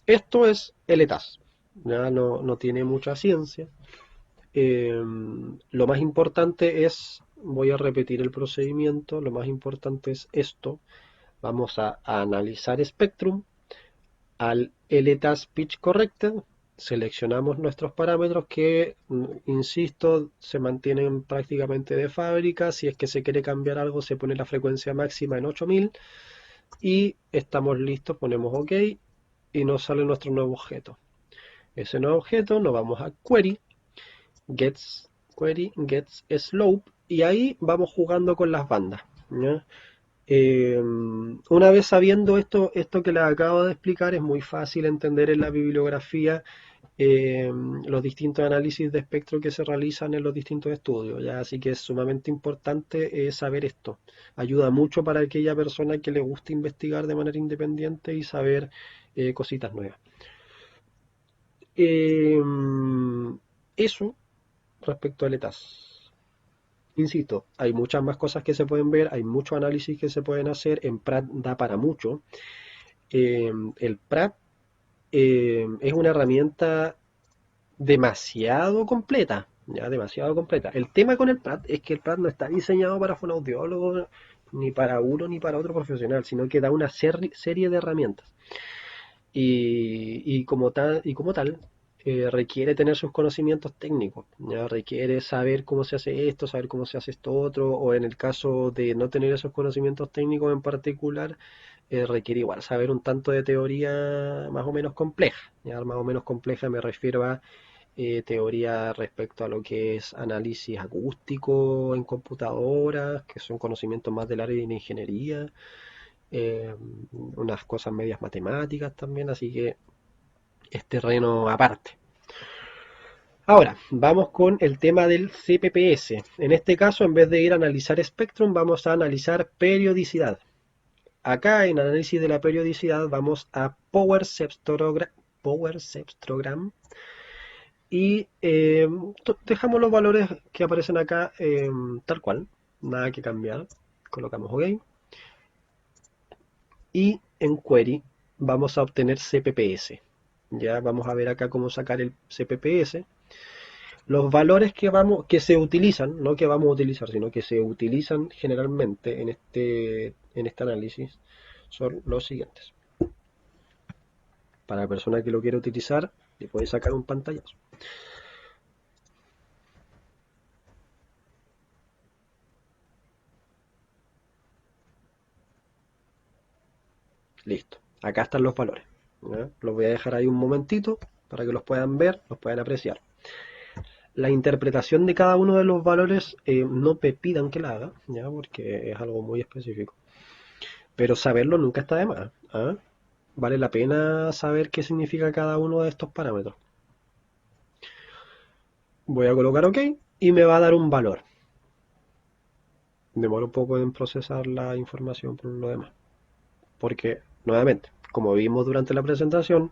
[SPEAKER 2] esto es el ETAS, ya no tiene mucha ciencia. Lo más importante es, voy a repetir el procedimiento, lo más importante es esto. Vamos a analizar Spectrum, al LTAS Pitch Corrected, seleccionamos nuestros parámetros que, insisto, se mantienen prácticamente de fábrica. Si es que se quiere cambiar algo, se pone la frecuencia máxima en 8000 y estamos listos, ponemos OK y nos sale nuestro nuevo objeto. Ese nuevo objeto nos vamos a gets slope y ahí vamos jugando con las bandas, ¿ya? Una vez sabiendo esto que les acabo de explicar, es muy fácil entender en la bibliografía los distintos análisis de espectro que se realizan en los distintos estudios, ¿ya? Así que es sumamente importante saber esto. Ayuda mucho para aquella persona que le gusta investigar de manera independiente y saber cositas nuevas. Eh, Eso respecto al ETAS. Insisto, hay muchas más cosas que se pueden ver, hay mucho análisis que se pueden hacer, en PRAT da para mucho. El PRAT es una herramienta demasiado completa, ya demasiado completa. El tema con el PRAT es que el PRAT no está diseñado para fonoaudiólogos, ni para uno ni para otro profesional, sino que da una serie de herramientas. Y como tal, requiere tener sus conocimientos técnicos, ¿ya? Requiere saber cómo se hace esto, saber cómo se hace esto otro, o en el caso de no tener esos conocimientos técnicos en particular, requiere igual saber un tanto de teoría más o menos compleja, ¿ya? Más o menos compleja me refiero a teoría respecto a lo que es análisis acústico en computadoras, que son conocimientos más del área de la ingeniería, eh, unas cosas medias matemáticas también, así que es terreno aparte. Ahora, vamos con el tema del CPPS. En este caso, en vez de ir a analizar Spectrum, vamos a analizar periodicidad. Acá en análisis de la periodicidad vamos a Power Cepstrogram y dejamos los valores que aparecen acá tal cual, nada que cambiar. Colocamos OK. Y en Query vamos a obtener CPPS. Ya vamos a ver acá cómo sacar el CPPS. Los valores que se utilizan, no que vamos a utilizar, sino que se utilizan generalmente en este análisis son los siguientes. Para la persona que lo quiera utilizar, le puede sacar un pantallazo. Listo. Acá están los valores. ¿Ya? Los voy a dejar ahí un momentito para que los puedan ver, los puedan apreciar. La interpretación de cada uno de los valores no me pidan que la haga, ¿ya? Porque es algo muy específico. Pero saberlo nunca está de más. ¿Ah? Vale la pena saber qué significa cada uno de estos parámetros. Voy a colocar OK y me va a dar un valor. Demora un poco en procesar la información por lo demás. Porque, nuevamente, como vimos durante la presentación,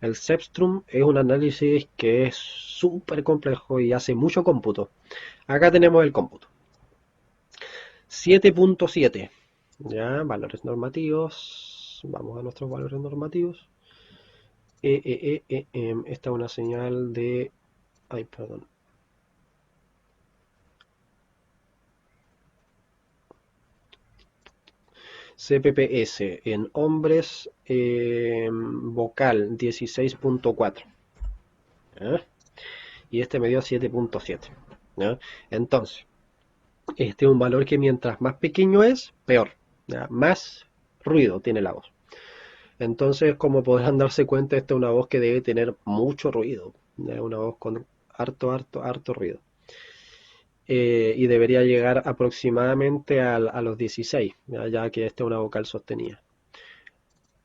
[SPEAKER 2] el Cepstrum es un análisis que es súper complejo y hace mucho cómputo. Acá tenemos el cómputo. 7.7. Ya, valores normativos. Vamos a nuestros valores normativos. Esta es una señal de... Ay, perdón. CPPS en hombres, vocal 16.4. Y este me dio 7.7. Entonces, este es un valor que mientras más pequeño es, peor. ¿Ya? Más ruido tiene la voz. Entonces, como podrán darse cuenta, esta es una voz que debe tener mucho ruido. ¿Ya? Una voz con harto ruido. Y debería llegar aproximadamente a los 16, ya que esta es una vocal sostenida.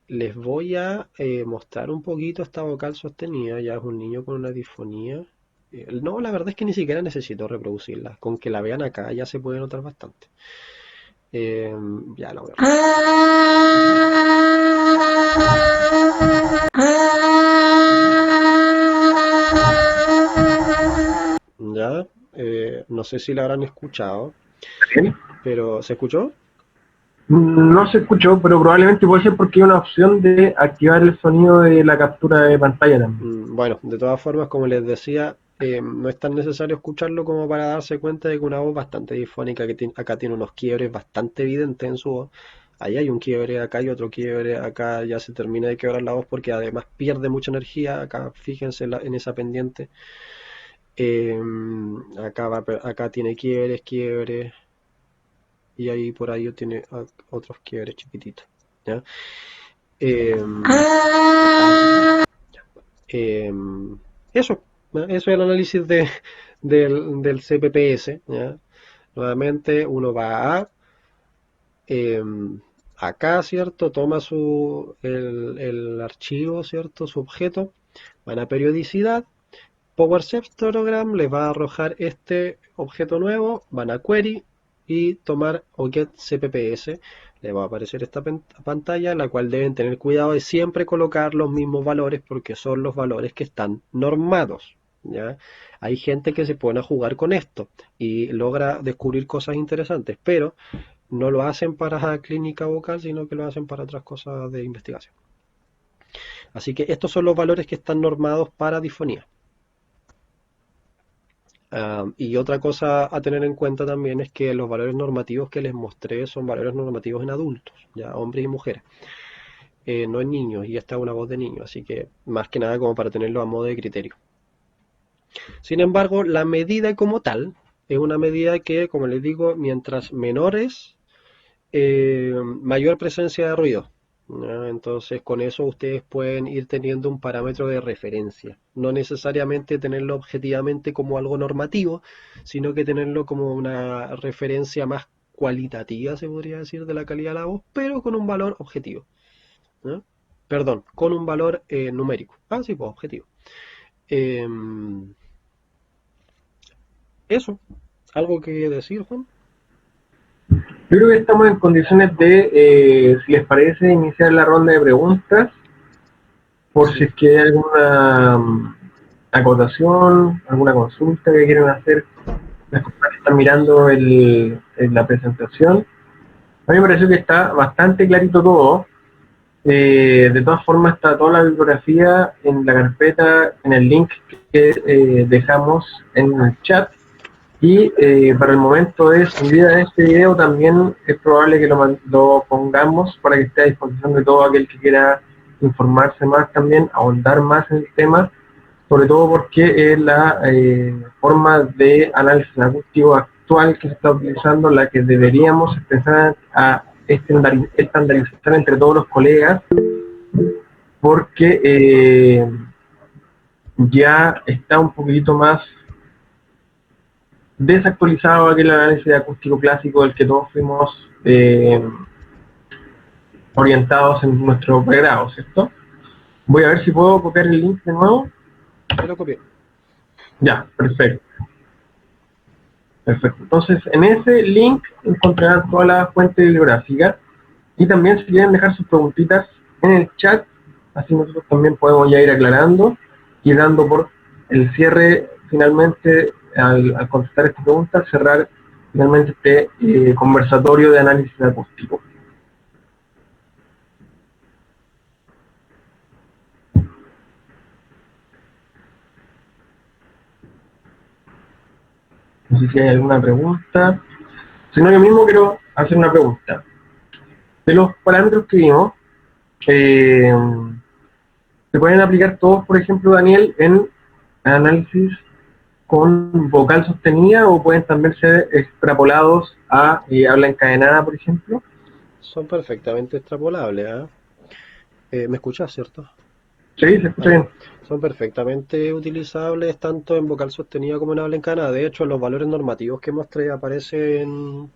[SPEAKER 2] Les voy a mostrar un poquito esta vocal sostenida. Ya es un niño con una disfonía. No, la verdad es que ni siquiera necesito reproducirla. Con que la vean acá ya se puede notar bastante. Ya la voy a ya, no sé si la habrán escuchado,
[SPEAKER 1] ¿Bien?
[SPEAKER 2] pero ¿se escuchó?
[SPEAKER 1] No se escuchó, pero probablemente puede ser porque hay una opción de activar el sonido de la captura de pantalla también.
[SPEAKER 2] Bueno, de todas formas, como les decía, no es tan necesario escucharlo como para darse cuenta de que una voz bastante difónica, que acá tiene unos quiebres bastante evidentes en su voz. Ahí hay un quiebre, acá hay otro quiebre, acá ya se termina de quebrar la voz porque además pierde mucha energía. Acá fíjense en esa pendiente. Acá tiene quiebres, y ahí por ahí tiene otros quiebres chiquititos. ¿Ya? Em, Eso, ¿no? Eso es el análisis del CPPS. ¿Ya? Nuevamente uno va acá, ¿cierto? Toma el archivo, ¿cierto? Su objeto, van a periodicidad, Power Cepstogram les va a arrojar este objeto nuevo, van a query y tomar OGet CPPS. Le va a aparecer esta pantalla, la cual deben tener cuidado de siempre colocar los mismos valores porque son los valores que están normados. ¿Ya? Hay gente que se pone a jugar con esto y logra descubrir cosas interesantes, pero no lo hacen para clínica vocal, sino que lo hacen para otras cosas de investigación. Así que estos son los valores que están normados para disfonía. Y otra cosa a tener en cuenta también es que los valores normativos que les mostré son valores normativos en adultos, ya hombres y mujeres, no en niños, y esta es una voz de niño, así que más que nada como para tenerlo a modo de criterio. Sin embargo, la medida como tal es una medida que, como les digo, mientras menores, mayor presencia de ruido. ¿Ya? Entonces, con eso ustedes pueden ir teniendo un parámetro de referencia. No necesariamente tenerlo objetivamente como algo normativo, sino que tenerlo como una referencia más cualitativa, se podría decir, de la calidad de la voz, pero con un valor objetivo. ¿Ya? Perdón, con un valor numérico. Ah, sí, pues objetivo. Eso. ¿Algo que decir, Juan?
[SPEAKER 1] Yo creo que estamos en condiciones de, si les parece, iniciar la ronda de preguntas, por si
[SPEAKER 2] Sí.
[SPEAKER 1] es que hay alguna acotación, alguna consulta que quieran hacer las personas que están mirando la presentación. A mí me pareció que está bastante clarito todo. De todas formas está toda la bibliografía en la carpeta, en el link que dejamos en el chat. Y para el momento de subida de este video también es probable que lo pongamos para que esté a disposición de todo aquel que quiera informarse más también, ahondar más en el tema, sobre todo porque es la forma de análisis acústico actual que se está utilizando la que deberíamos empezar a estandarizar entre todos los colegas, porque ya está un poquito más desactualizado aquel análisis de acústico clásico del que todos fuimos orientados en nuestro pregrado, ¿cierto? Voy a ver si puedo copiar el link de nuevo.
[SPEAKER 2] Te lo copié.
[SPEAKER 1] Ya, perfecto. Perfecto. Entonces, en ese link encontrarán toda la fuente bibliográfica y también si quieren dejar sus preguntitas en el chat, así nosotros también podemos ya ir aclarando y dando por el cierre finalmente, al contestar esta pregunta, cerrar finalmente este conversatorio de análisis acústico. No sé si hay alguna pregunta. Si no, yo mismo quiero hacer una pregunta. De los parámetros que vimos, se pueden aplicar todos, por ejemplo, Daniel, en análisis con vocal sostenida o pueden también ser extrapolados a habla encadenada, por ejemplo.
[SPEAKER 2] Son perfectamente extrapolables, ¿ah? ¿Me escuchas, cierto?
[SPEAKER 1] Sí, se
[SPEAKER 2] Ah,
[SPEAKER 1] escucha
[SPEAKER 2] ya.
[SPEAKER 1] bien.
[SPEAKER 2] Son perfectamente utilizables tanto en vocal sostenida como en habla encadenada. De hecho, en los valores normativos que mostré aparecen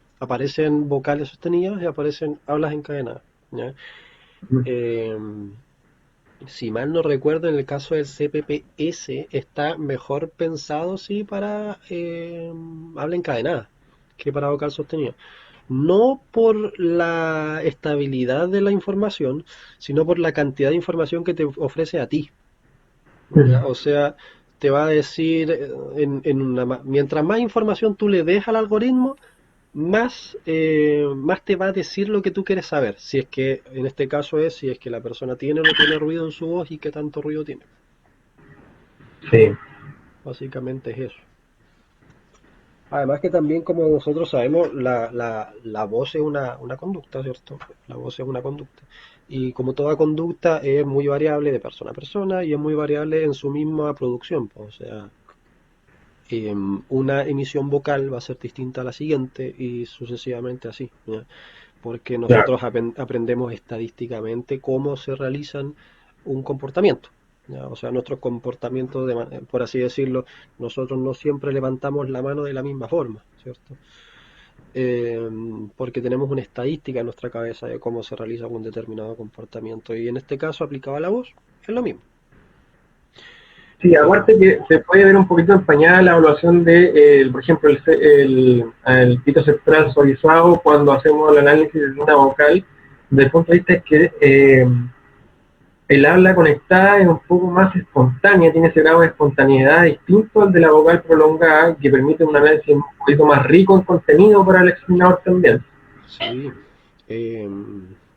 [SPEAKER 2] vocales sostenidas y aparecen hablas encadenadas, ¿ya? Eh, si mal no recuerdo, en el caso del CPPS está mejor pensado, sí, para habla encadenada que para vocal sostenida. No por la estabilidad de la información, sino por la cantidad de información que te ofrece a ti. ¿Ya? O sea, te va a decir, mientras más información tú le des al algoritmo, más te va a decir lo que tú quieres saber. Si es que, en este caso si es que la persona tiene o no tiene ruido en su voz y qué tanto ruido tiene.
[SPEAKER 1] Sí,
[SPEAKER 2] Básicamente es eso. Además que también, como nosotros sabemos, la voz es una conducta, ¿cierto? La voz es una conducta. Y como toda conducta es muy variable de persona a persona y es muy variable en su misma producción, pues. O sea, una emisión vocal va a ser distinta a la siguiente y sucesivamente así, ¿ya? Porque
[SPEAKER 1] claro.
[SPEAKER 2] nosotros aprendemos estadísticamente cómo se realizan un comportamiento, ¿ya? O sea, nuestros comportamientos, por así decirlo, nosotros no siempre levantamos la mano de la misma forma, ¿cierto? Eh, Porque tenemos una estadística en nuestra cabeza de cómo se realiza un determinado comportamiento y en este caso aplicado a la voz es lo mismo.
[SPEAKER 1] Sí,
[SPEAKER 2] Eh,
[SPEAKER 1] aparte que se puede ver un poquito empañada la evaluación de, por ejemplo, el pito central suavizado cuando hacemos el análisis de una vocal, desde el punto de vista es que el habla conectada es un poco más espontánea, tiene ese grado de espontaneidad distinto al de la vocal prolongada, que permite un análisis un poquito más rico en contenido para el examinador también.
[SPEAKER 2] Sí, eh,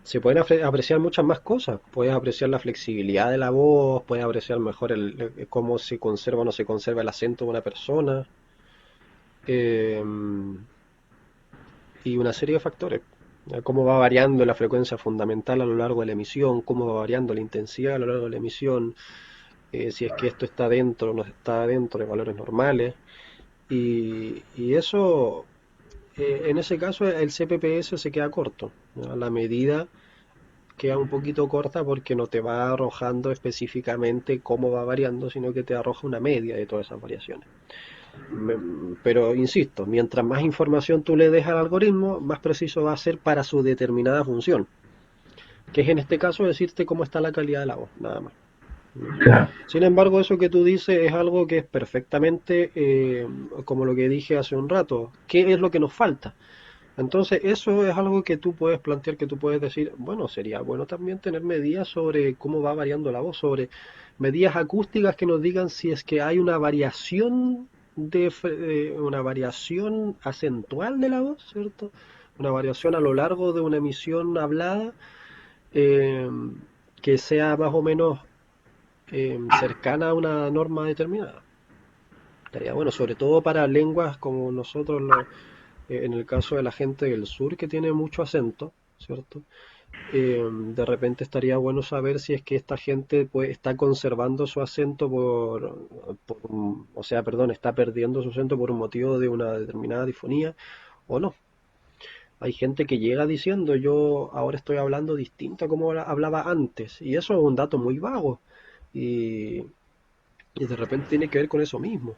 [SPEAKER 2] se pueden apreciar muchas más cosas. Puedes apreciar la flexibilidad de la voz, puedes apreciar mejor cómo se conserva o no se conserva el acento de una persona, eh, y una serie de factores. Ya, cómo va variando la frecuencia fundamental a lo largo de la emisión, cómo va variando la intensidad a lo largo de la emisión, si es que esto está dentro o no está dentro de valores normales. Y eso, en ese caso, el CPPS se queda corto, ¿no? La medida queda un poquito corta porque no te va arrojando específicamente cómo va variando, sino que te arroja una media de todas esas variaciones. Pero insisto, mientras más información tú le des al algoritmo, más preciso va a ser para su determinada función, que es en este caso decirte cómo está la calidad de la voz, nada más.
[SPEAKER 1] Claro.
[SPEAKER 2] Sin embargo, eso que tú dices es algo que es perfectamente, como lo que dije hace un rato, ¿qué es lo que nos falta? Entonces, eso es algo que tú puedes plantear, que tú puedes decir, bueno, sería bueno también tener medidas sobre cómo va variando la voz, sobre medidas acústicas que nos digan si es que hay una variación una variación acentual de la voz, ¿cierto? Una variación a lo largo de una emisión hablada, eh, que sea más o menos cercana a una norma determinada. Estaría bueno, sobre todo para lenguas como nosotros, en el caso de la gente del sur que tiene mucho acento, ¿cierto? De repente estaría bueno saber si es que esta gente pues, está conservando su acento o sea, perdón, está perdiendo su acento por un motivo de una determinada difonía o no. Hay gente que llega diciendo, yo ahora estoy hablando distinto a como hablaba antes, y eso es un dato muy vago, y, y de repente tiene que ver con eso mismo.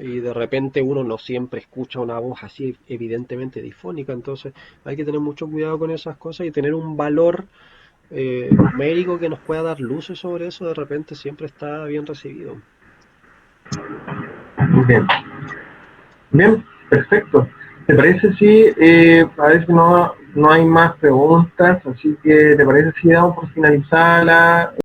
[SPEAKER 2] Y de repente uno no siempre escucha una voz así evidentemente difónica, entonces hay que tener mucho cuidado con esas cosas y tener un valor numérico que nos pueda dar luces sobre eso, de repente siempre está bien recibido.
[SPEAKER 1] Bien, bien, perfecto. ¿Te parece si parece que no hay más preguntas? Así que ¿te parece si damos por finalizada la